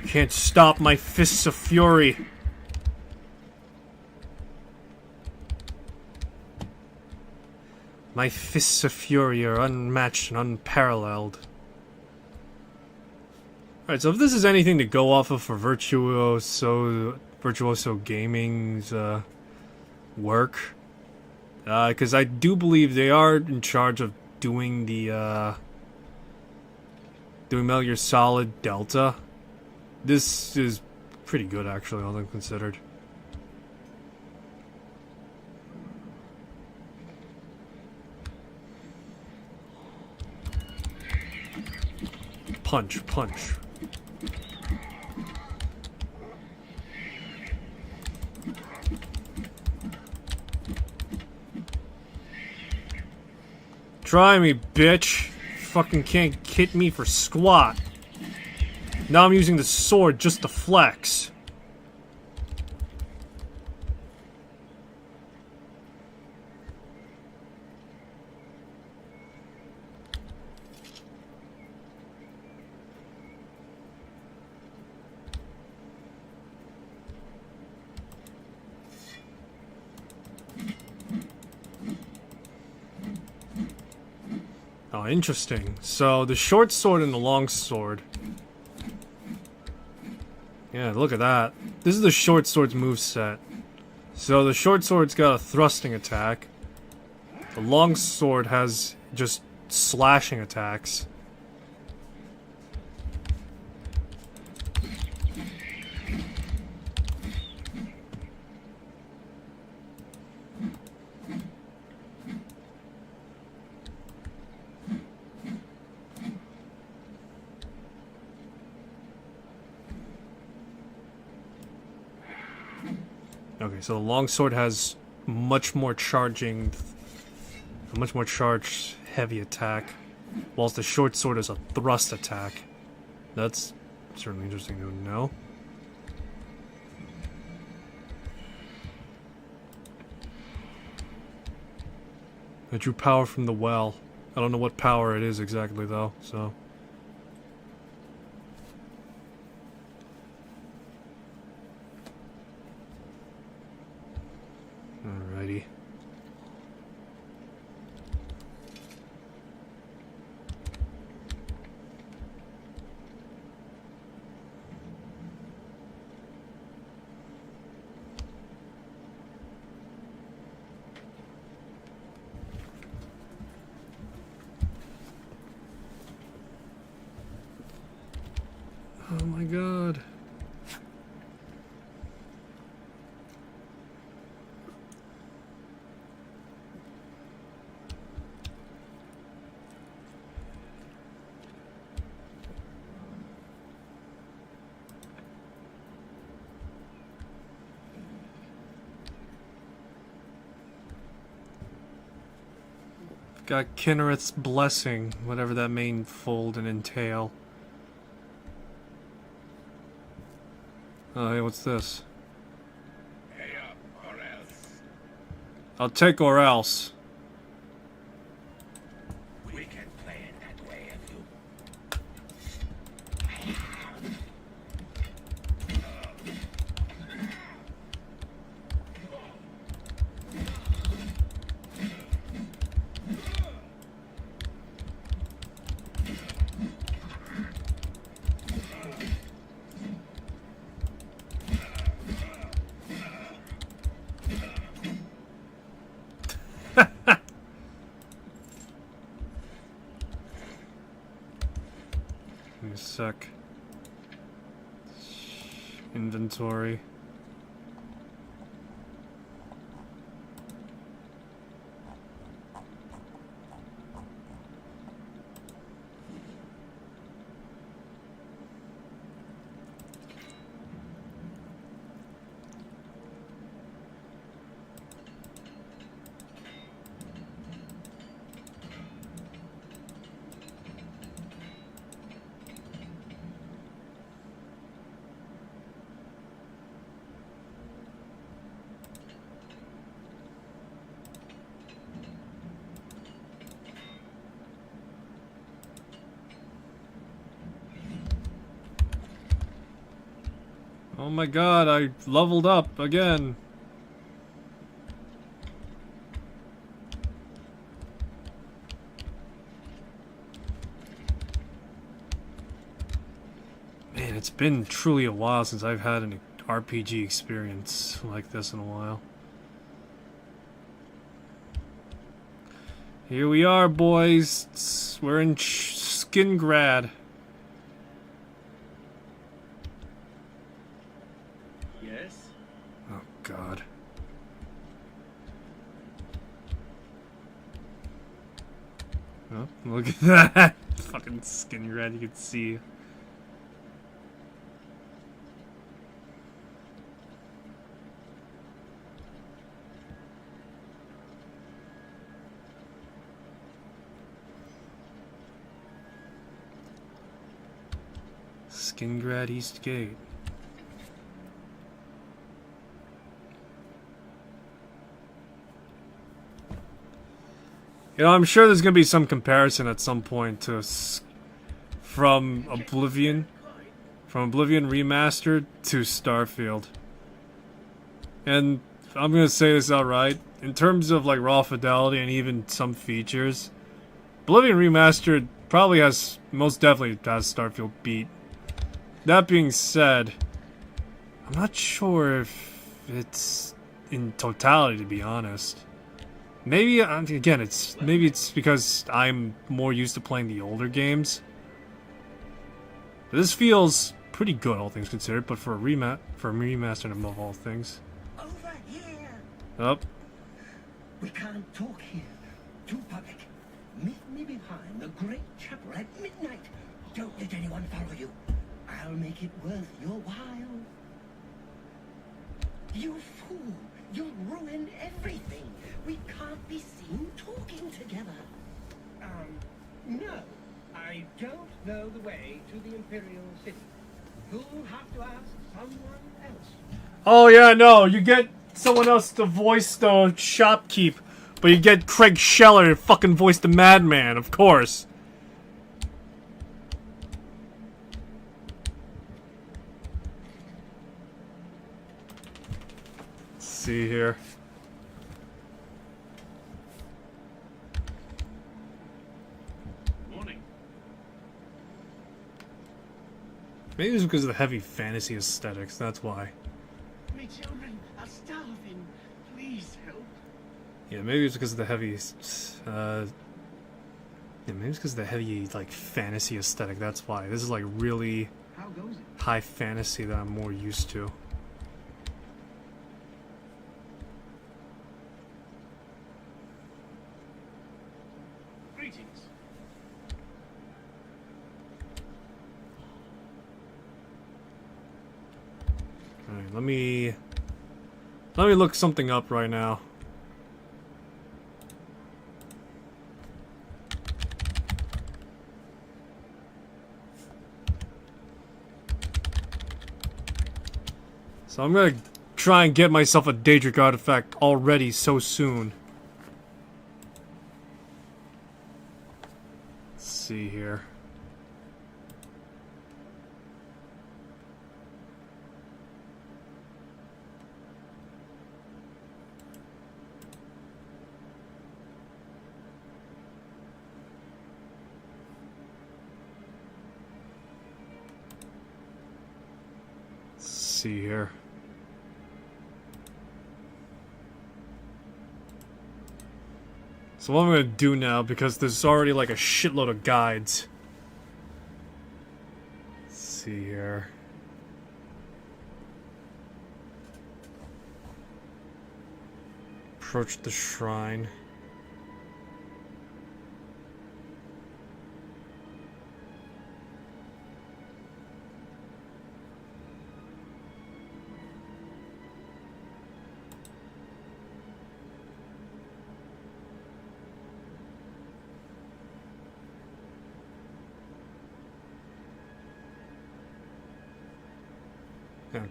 You can't stop my fists of fury. My fists of fury are unmatched and unparalleled. Alright, so if this is anything to go off of for Virtuoso Gaming's work, because I do believe they are in charge of doing the doing Metal Gear Solid Delta. This is pretty good, actually, all things considered. punch, punch. Try me, bitch. Fucking can't hit me for squat. Now I'm using the sword just to flex. Oh, interesting. So, the short sword and the long sword. Yeah, look at that. This is the short sword's moveset. So, the short sword's got a thrusting attack. The long sword has just slashing attacks. Okay, so the longsword has much more charging, a much more charged heavy attack, whilst the short sword is a thrust attack. That's certainly interesting to know. I drew power from the well. I don't know what power it is exactly though, so... Alrighty. Oh my god. Got Kinnereth's Blessing, whatever that may fold and entail. Oh, hey, what's this? Pay up or else. I'll take or else. We can play it that way if you... Give me a sec. Inventory. Oh my god, I leveled up again. Man, it's been truly a while since I've had an RPG experience like this in a while. Here we are, boys. We're in Skingrad. Yes? Oh god. Oh, look at that. fucking skin red, you can see. Skingrad East Gate. You know, I'm sure there's gonna be some comparison at some point to from Oblivion Remastered to Starfield. And I'm gonna say this outright. In terms of like raw fidelity and even some features, Oblivion Remastered probably most definitely has Starfield beat. That being said, I'm not sure if it's in totality, to be honest. Maybe, again, maybe it's because I'm more used to playing the older games. But this feels pretty good, all things considered, but for a remaster above all things. Over here! Oh. We can't talk here. Too public. Meet me behind the great chapel at midnight. Don't let anyone follow you. I'll make it worth your while. You fool! You'll ruin everything. We can't be seen talking together. No. I don't know the way to the Imperial City. You'll have to ask someone else. Oh yeah, no, you get someone else to voice the shopkeep, but you get Craig Scheller to fucking voice the madman, of course. Let's see here. Maybe it's because of the heavy fantasy aesthetics, that's why. My children are starving. Please help. Yeah, maybe it's because of the heavy, yeah, maybe it's because of the heavy, like, fantasy aesthetic, that's why. This is, like, really How goes it? high fantasy that I'm more used to. Greetings. Alright, let me look something up right now. So I'm gonna try and get myself a Daedric artifact already so soon. Let's see here. Let's see here. So what I'm gonna do now, because there's already like a shitload of guides. Let's see here. Approach the shrine.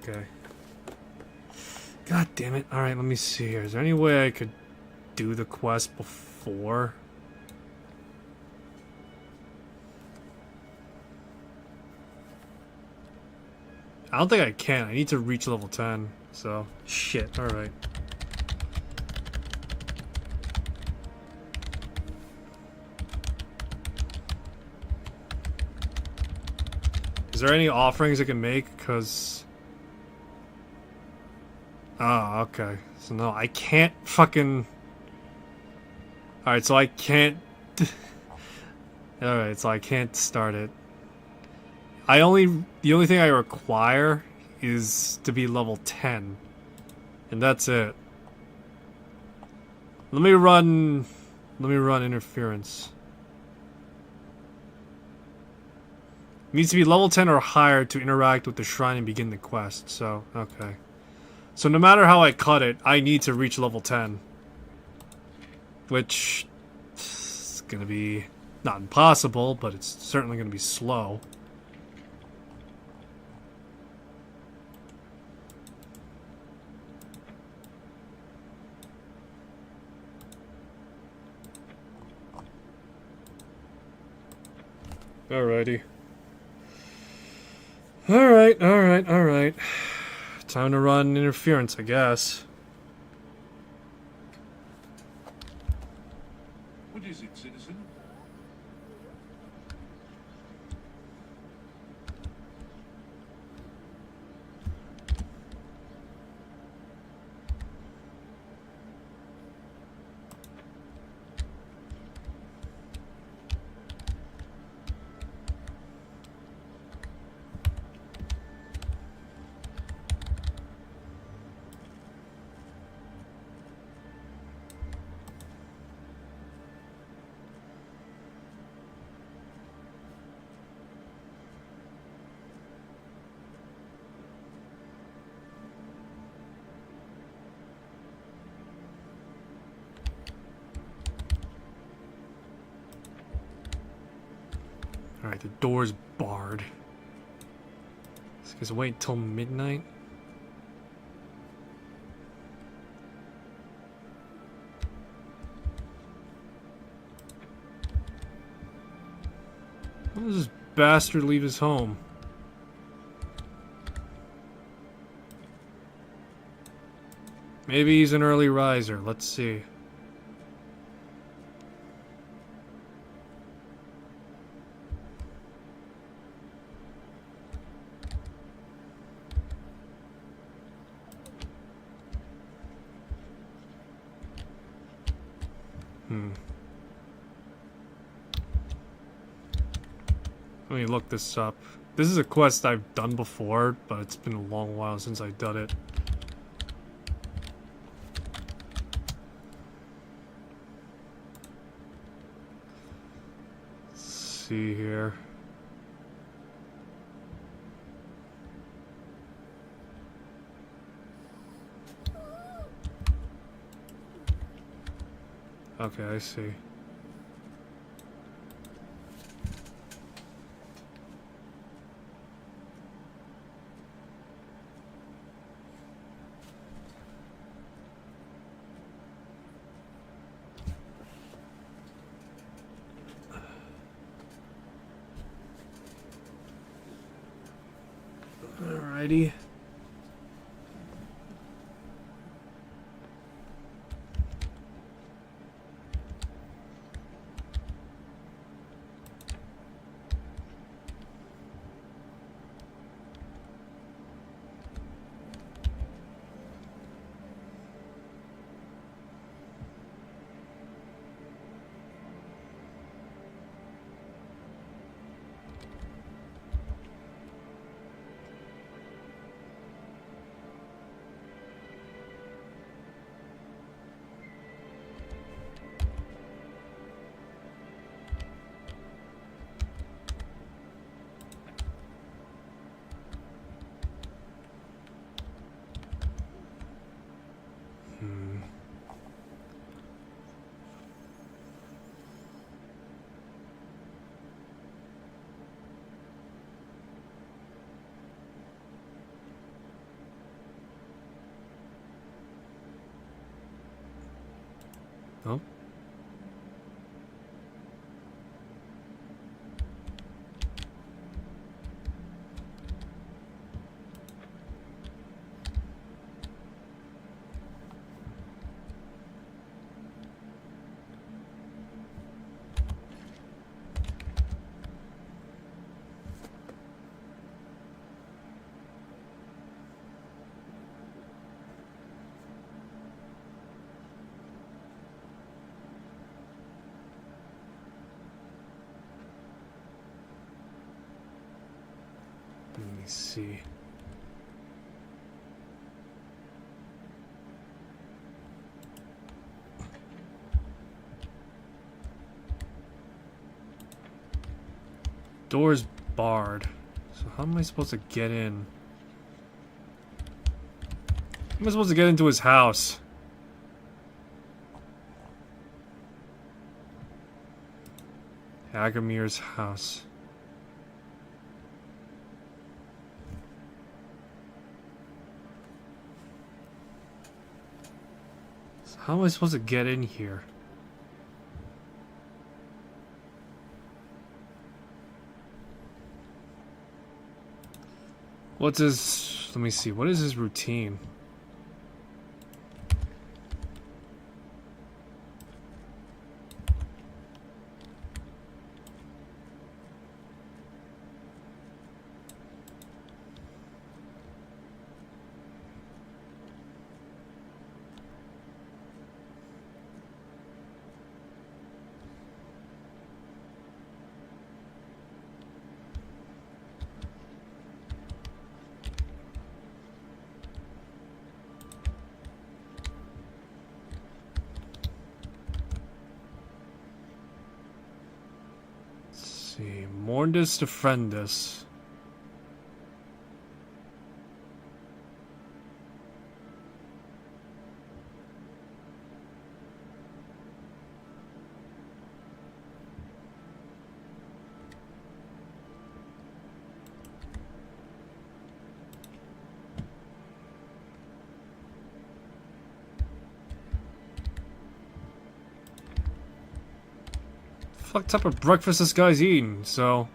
Okay. God damn it. Alright, let me see here. Is there any way I could do the quest before? I don't think I can. I need to reach level 10. So, shit. Alright. Is there any offerings I can make? Because... Oh, okay. So no, I can't fucking... Alright, so I can't... Alright, so I can't start it. The only thing I require is to be level 10. And that's it. Let me run interference. Needs to be level 10 or higher to interact with the shrine and begin the quest. So, okay. So no matter how I cut it, I need to reach level 10. Which is gonna be not impossible, but it's certainly gonna be slow. Alrighty. Alright. Time to run interference, I guess. What is it, citizen? Alright, the door's barred. So I guess wait till midnight. When does this bastard leave his home? Maybe he's an early riser. Let's see. Let me look this up. This is a quest I've done before, but it's been a long while since I've done it. Let's see here. Okay, I see. Alrighty. Oh. Let me see. Door's barred. So how am I supposed to get in? How am I supposed to get into his house? Agamir's house. So how am I supposed to get in here? What's his... Let me see. What is his routine? See, Morndus to Friendus. What type of breakfast this guy's eating, so...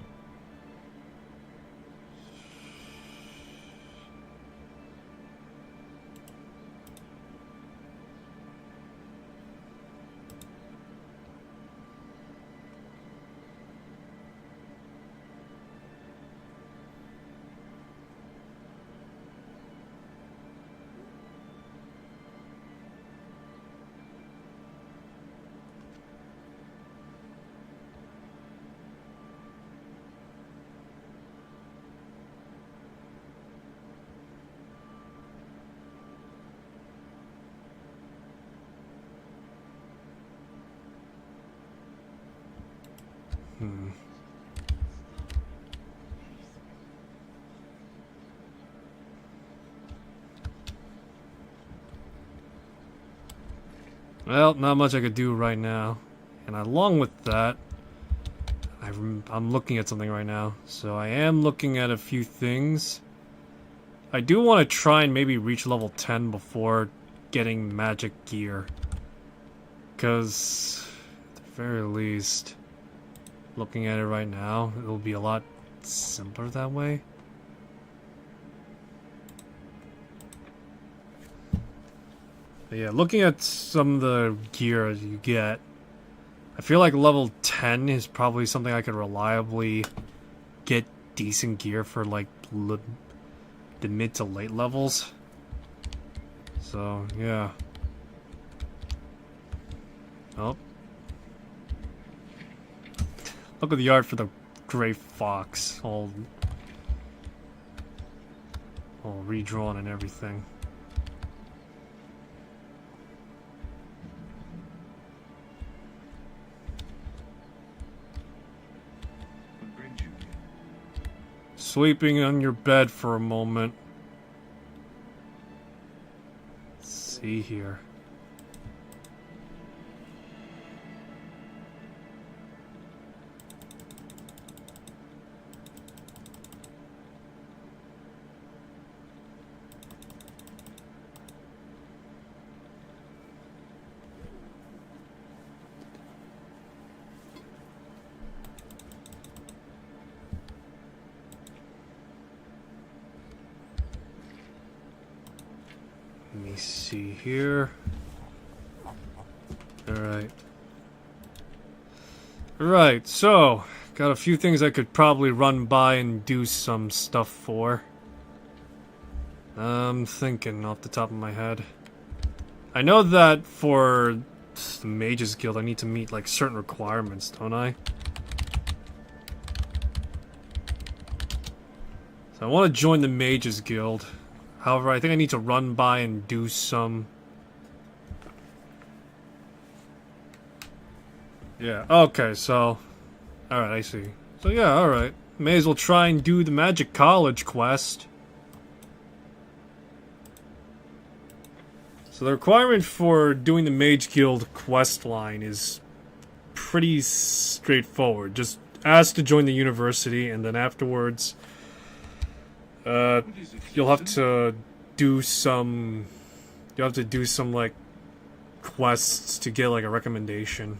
Well, not much I could do right now. And along with that, I'm looking at something right now. So I am looking at a few things. I do want to try and maybe reach level 10 before getting magic gear. Because, at the very least, looking at it right now, it'll be a lot simpler that way. But yeah, looking at some of the gear you get, I feel like level 10 is probably something I could reliably get decent gear for, like, the mid to late levels. So, yeah. Oh. Look at the art for the gray fox, all redrawn and everything. Sleeping on your bed for a moment. Let's see here. Let me see here. Alright. Right, so, got a few things I could probably run by and do some stuff for. I'm thinking off the top of my head. I know that for the Mages Guild I need to meet like certain requirements, don't I? So I want to join the Mages Guild. However, I think I need to run by and do some... Yeah, okay, so... Alright, I see. So yeah, alright. may as well try and do the Magic College quest. So the requirement for doing the Mage Guild quest line is pretty straightforward. Just ask to join the university, and then afterwards, you'll have to do some. You have to do some like quests to get like a recommendation.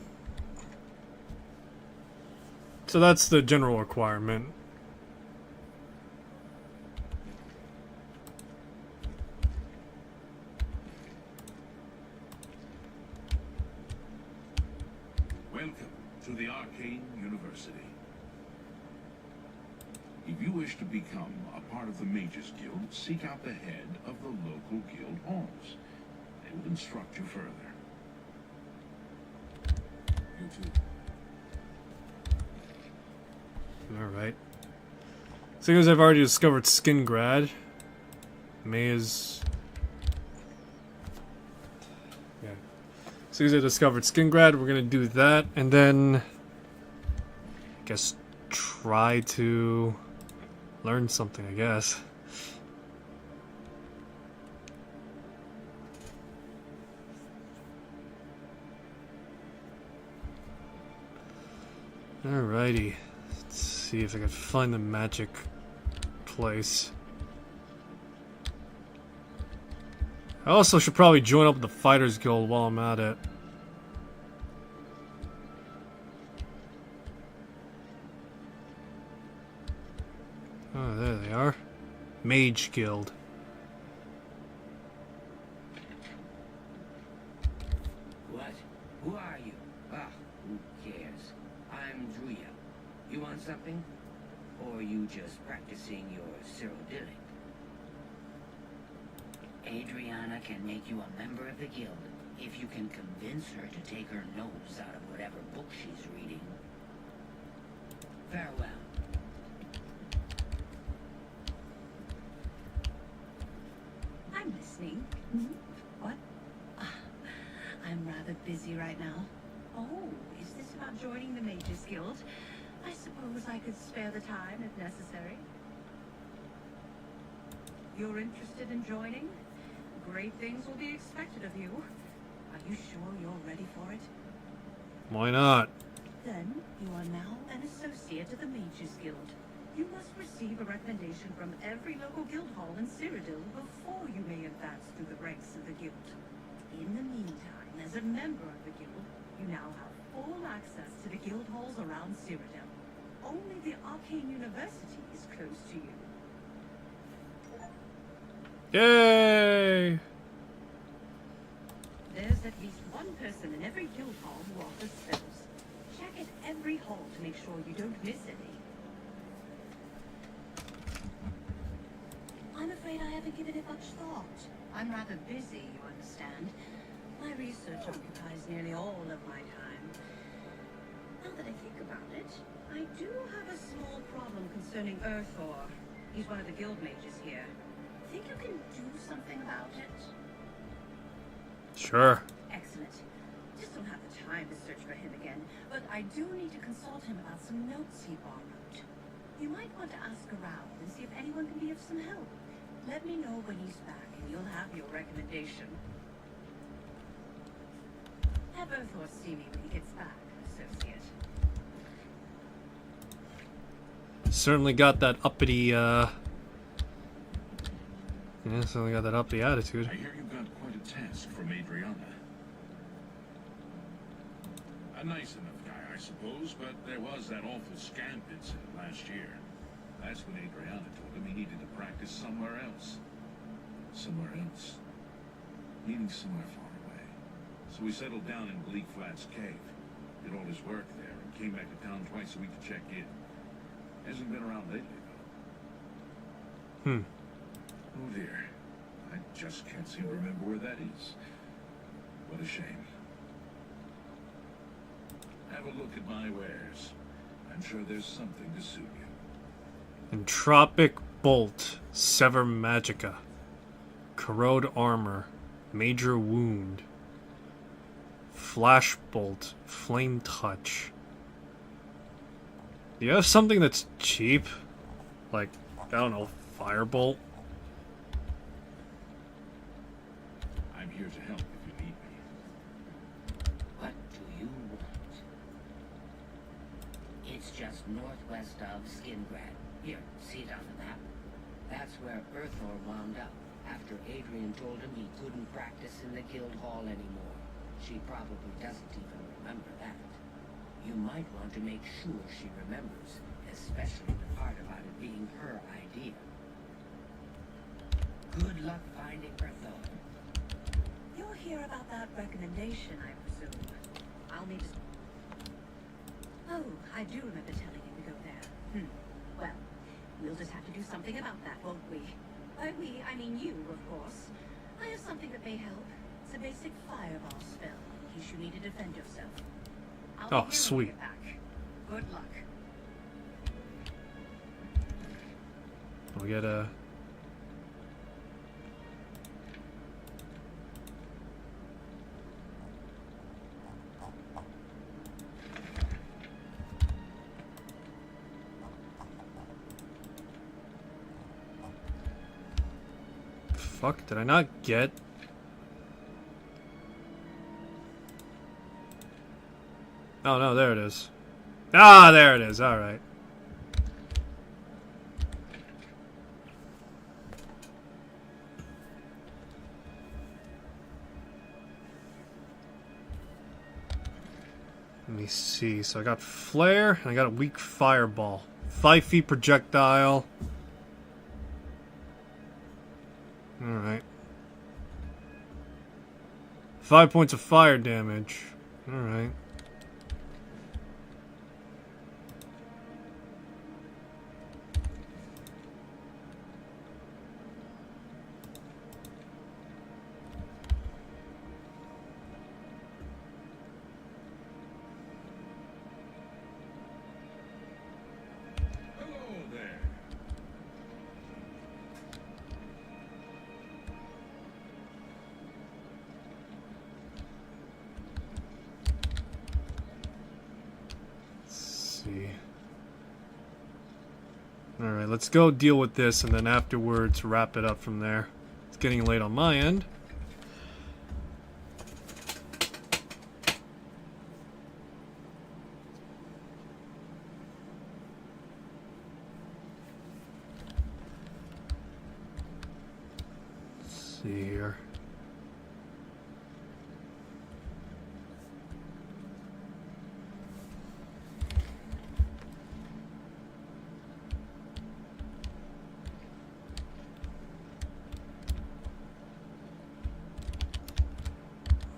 So that's the general requirement. Welcome to the Arcane University. If you wish to become a part of the Mages Guild, seek out the head of the local guild halls. They will instruct you further. You too. Alright. Seeing as I've already discovered Skingrad, may as... Yeah. As soon as I discovered Skingrad, we're gonna do that, and then... I guess try to learn something, I guess. Alrighty. Let's see if I can find the magic place. I also should probably join up with the Fighters Guild while I'm at it. Oh, there they are. Mage Guild. What? Who are you? Ah, who cares? I'm Druya. You want something? Or are you just practicing your cyrodiilic? Adriana can make you a member of the guild if you can convince her to take her nose out of whatever book she's reading. Farewell. I'm listening. What? I'm rather busy right now. Oh, is this about joining the Mages Guild? I suppose I could spare the time if necessary. You're interested in joining? Great things will be expected of you. Are you sure you're ready for it? Why not? Then, you are now an associate of the Mages Guild. You must receive a recommendation from every local guild hall in Cyrodiil before you may advance through the ranks of the guild. In the meantime, as a member of the guild, you now have full access to the guild halls around Cyrodiil. Only the Arcane University is close to you. Yay! There's at least one person in every guild hall who offers spells. Check at every hall to make sure you don't miss any. I'm afraid I haven't given it much thought. I'm rather busy, you understand. My research occupies nearly all of my time. Now that I think about it, I do have a small problem concerning Earthor. He's one of the guild mages here. Think you can do something about it? Sure. Excellent. Just don't have the time to search for him again, but I do need to consult him about some notes he borrowed. You might want to ask around and see if anyone can be of some help. Let me know when he's back and you'll have your recommendation. Have Earthor see me when he gets back, associate. Certainly got that uppity, Yeah, certainly got that uppity attitude. I hear you got quite a task from Adriana. A nice enough guy, I suppose, but there was that awful scamp incident last year. That's when Adriana told him he needed to practice somewhere else. Somewhere else. Meaning somewhere far away. So he settled down in Bleak Flats Cave, did all his work there, and came back to town twice a week to check in. Hasn't been around lately, though. Oh dear. I just can't seem to remember where that is. What a shame. Have a look at my wares. I'm sure there's something to suit you. Entropic Bolt, Sever Magica. Corrode Armor, Major Wound. Flash Bolt, Flame Touch. Do you have something that's cheap? Like, I don't know, Firebolt? I'm here to help if you need me. What do you want? It's just northwest of Skingrad. Here, see it on the map? That's where Earthor wound up, after Adrian told him he couldn't practice in the guild hall anymore. She probably doesn't even remember that. You might want to make sure she remembers, especially the part about it being her idea. Good luck finding her, though. You'll hear about that recommendation, I presume. I'll need to... Oh, I do remember telling you to go there. Well, we'll just have to do something about that, won't we? By we, I mean you, of course. I have something that may help. It's a basic fireball spell, in case you need to defend yourself. I'll be Oh, here when you sweet. get back. Good luck. We get a... Fuck, did I not get... Oh no, there it is. Ah, there it is, alright. Let me see, so I got flare, and I got a weak fireball. 5 feet projectile. Alright. 5 points of fire damage. Alright. Hello there. See. Alright, let's go deal with this and then afterwards wrap it up from there. It's getting late on my end. Let's see here.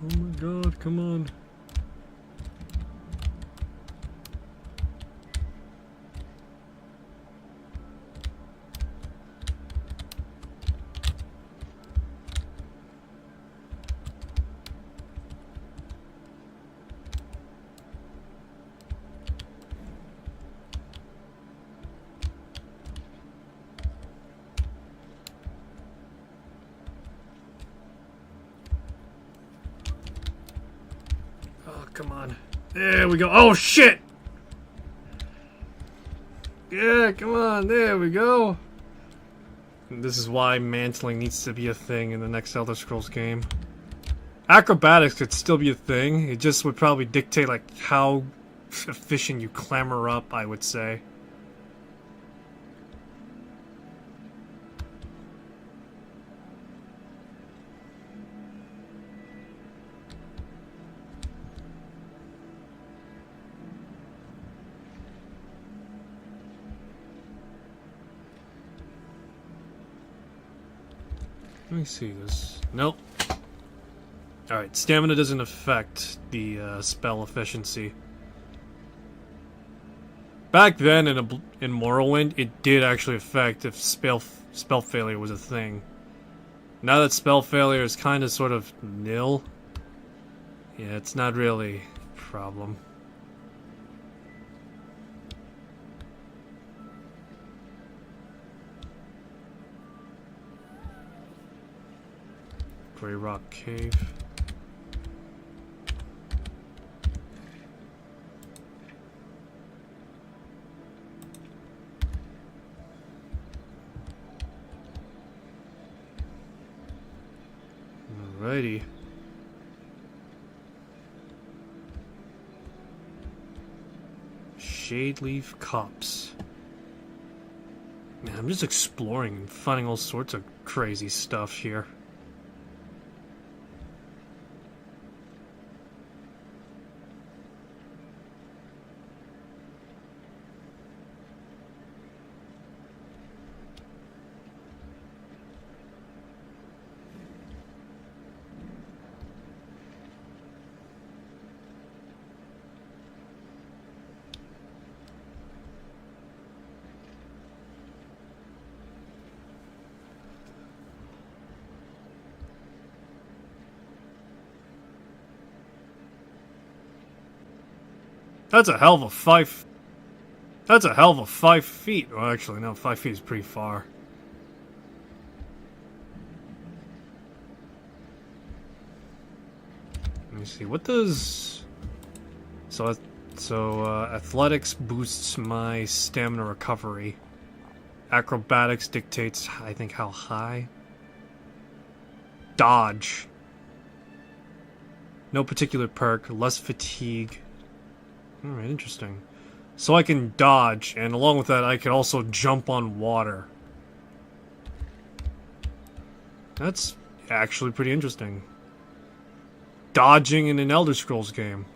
Oh my god, come on. Oh, come on. There we go. Oh, shit! Yeah, come on. There we go. This is why mantling needs to be a thing in the next Elder Scrolls game. Acrobatics could still be a thing. It just would probably dictate, like, how efficient you clamber up, I would say. Let me see this. Nope. Alright, stamina doesn't affect the spell efficiency. Back then in Morrowind, it did actually affect if spell failure was a thing. Now that spell failure is kind of sort of nil, yeah, it's not really a problem. Grey Rock Cave. Alrighty. Shade leaf cups. Man, I'm just exploring and finding all sorts of crazy stuff here. That's a hell of a 5. That's a hell of a 5 feet. Well, actually, no, 5 feet is pretty far. Let me see. What does... So athletics boosts my stamina recovery. Acrobatics dictates, I think, how high. Dodge. No particular perk. Less fatigue. Alright, interesting. So I can dodge, and along with that, I can also jump on water. That's actually pretty interesting. Dodging in an Elder Scrolls game.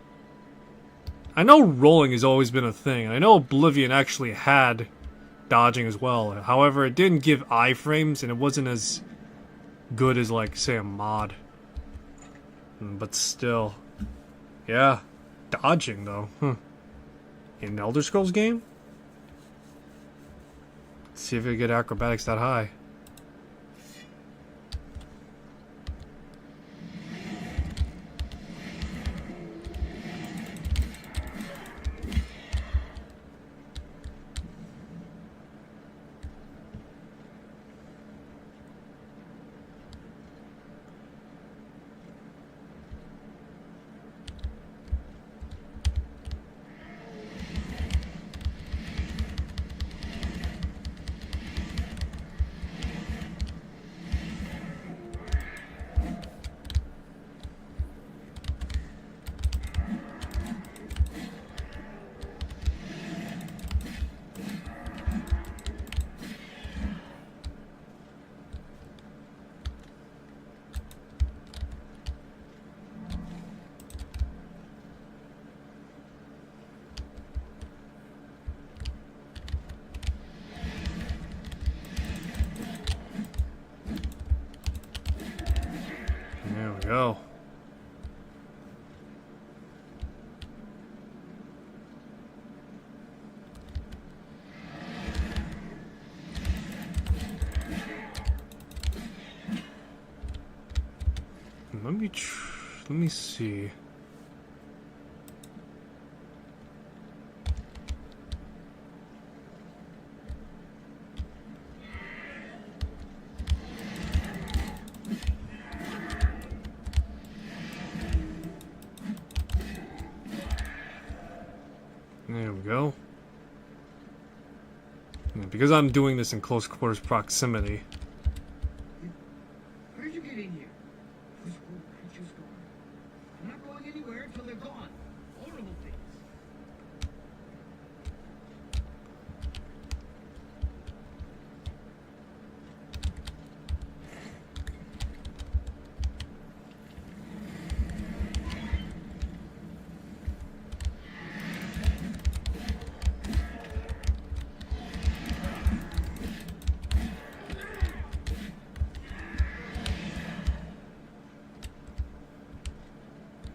I know rolling has always been a thing. I know Oblivion actually had dodging as well. However, it didn't give iframes, and it wasn't as good as, like, say, a mod. But still. Yeah. Dodging, though. In an Elder Scrolls game? Let's see if I get acrobatics that high. There we go. Let me see. There we go. Yeah, because I'm doing this in close quarters proximity. Where'd you get in here? Those old creatures gone. I'm not going anywhere until they're gone. Horrible things.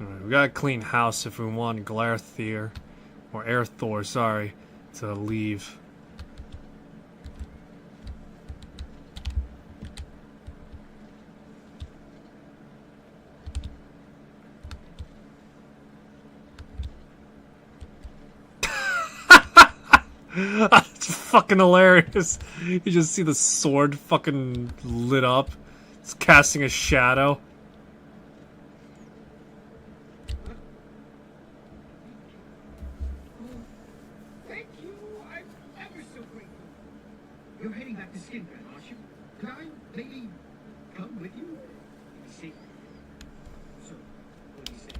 Alright, we gotta clean house if we want Glarthir, or Airthor, sorry, to leave. It's fucking hilarious. You just see the sword fucking lit up. It's casting a shadow. Thank you. I'm ever so grateful. You're heading back to Skingrad, aren't you? Can I maybe come with you? Be safe. he say?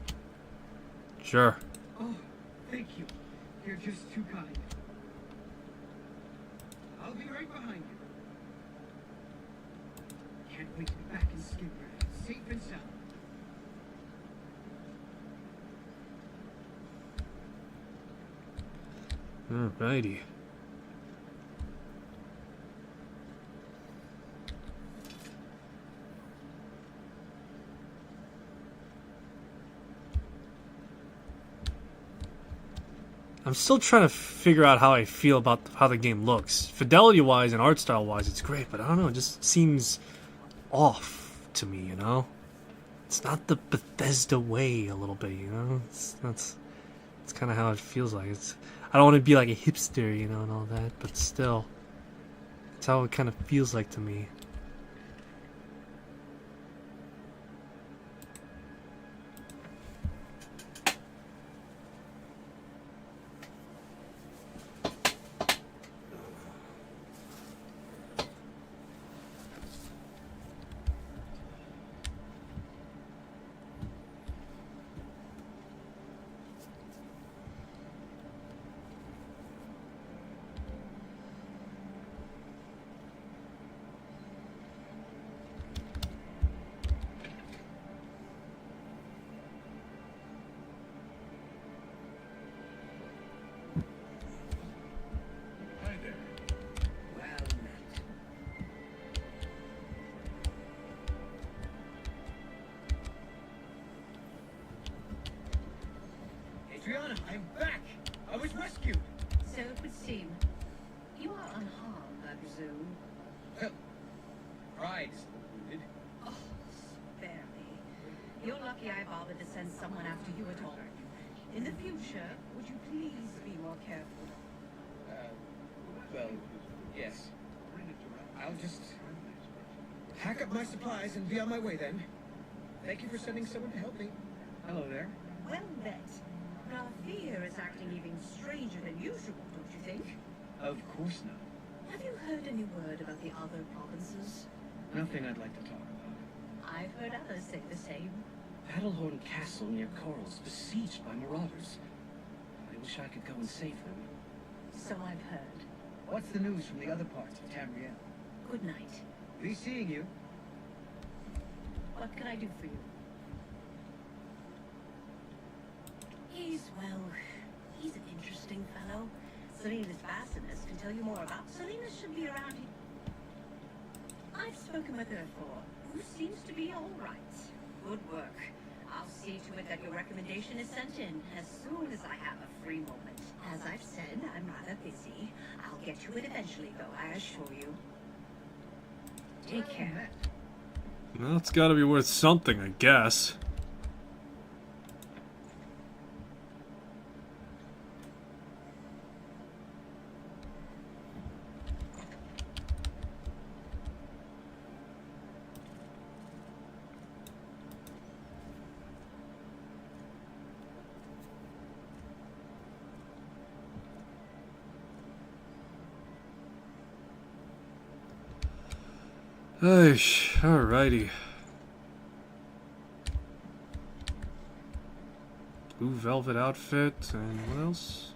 Sure. Oh, thank you. You're just too kind. I'll be right behind you. Can't wait to be back in Skidgrad, safe and sound. Alrighty. I'm still trying to figure out how I feel about how the game looks. Fidelity-wise and art style-wise, it's great, but I don't know, it just seems off to me, you know? It's not the Bethesda way a little bit, you know? That's kind of how it feels like. I don't want to be like a hipster, you know, and all that, but still, it's how it kind of feels like to me. Hi there. Well met. Adriana, I'm back! I was rescued! So it would seem. You are unharmed, I presume. Well, pride's wounded. Oh, spare me. You're lucky I bothered to send someone after you at all. In the future, would you please be more careful? Well, yes. I'll just pack up my supplies and be on my way then. Thank you for sending someone to help me. Hello there. Well met. Ralphia is acting even stranger than usual, don't you think? Of course not. Have you heard any word about the other provinces? Nothing I'd like to talk about. I've heard others say the same. Battlehorn Castle near Coral's besieged by marauders. I wish I could go and save them. So I've heard. What's the news from the other parts of Tamriel? Good night. Be seeing you. What can I do for you? He's an interesting fellow. Selena's Bassinus can tell you more about. Selena should be around here. I've spoken with Earthor, who seems to be all right. Good work. I'll see to it that your recommendation is sent in as soon as I have a free moment. As I've said, I'm rather busy. I'll get to it eventually, though, I assure you. Take care. Well, it's gotta be worth something, I guess. Alrighty. Blue velvet outfit, and what else?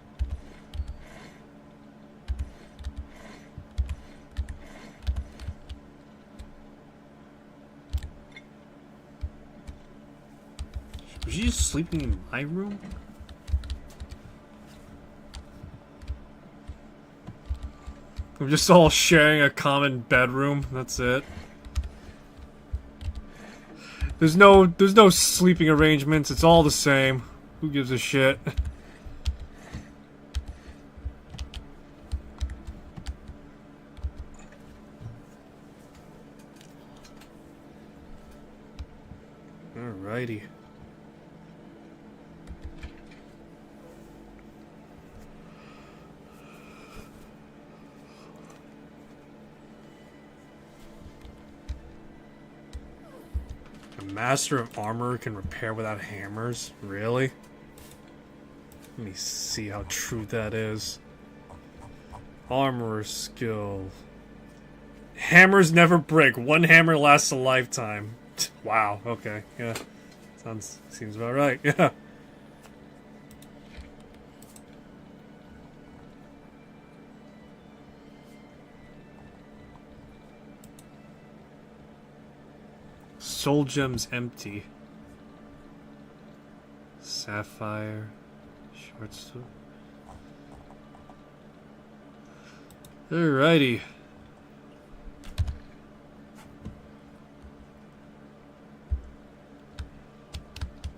Was she just sleeping in my room? We're just all sharing a common bedroom. That's it. There's no sleeping arrangements. It's all the same. Who gives a shit? Alrighty. Master of Armor can repair without hammers? Really? Let me see how true that is. Armor skill. Hammers never break. One hammer lasts a lifetime. Wow, okay, yeah. Seems about right. Yeah. Soul gems empty. Sapphire. Short sword. Alrighty.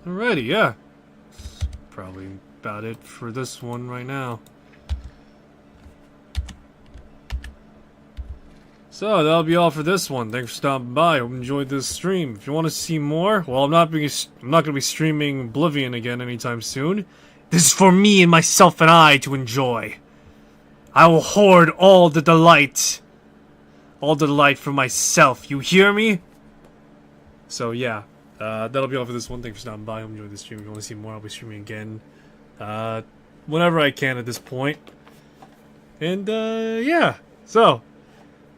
Alrighty, yeah. That's probably about it for this one right now. So that'll be all for this one. Thanks for stopping by. Hope you enjoyed this stream. If you want to see more, well, I'm not going to be streaming Oblivion again anytime soon. This is for me and myself and I to enjoy. I will hoard all the delight for myself. You hear me? So yeah, that'll be all for this one. Thanks for stopping by. Hope you enjoyed this stream. If you want to see more, I'll be streaming again whenever I can at this point. And yeah, so.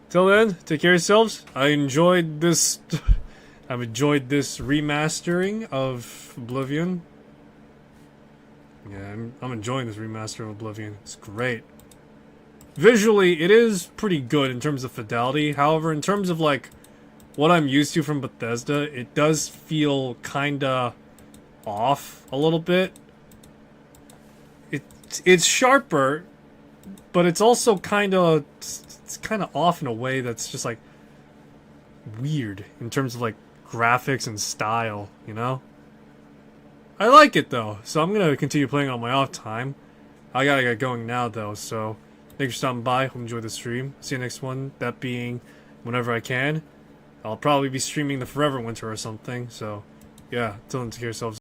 Till then, take care of yourselves. I've enjoyed this remastering of Oblivion. Yeah, I'm enjoying this remaster of Oblivion. It's great. Visually, it is pretty good in terms of fidelity. However, in terms of like what I'm used to from Bethesda, it does feel kinda off a little bit. It's sharper, but it's also kinda off in a way that's just like weird in terms of like graphics and style, you know? I like it though, so I'm gonna continue playing on my off time. I gotta get going now though, so thanks for stopping by. Hope you enjoyed the stream. See you next one, that being whenever I can. I'll probably be streaming the Forever Winter or something, so yeah, till then, take care of yourselves.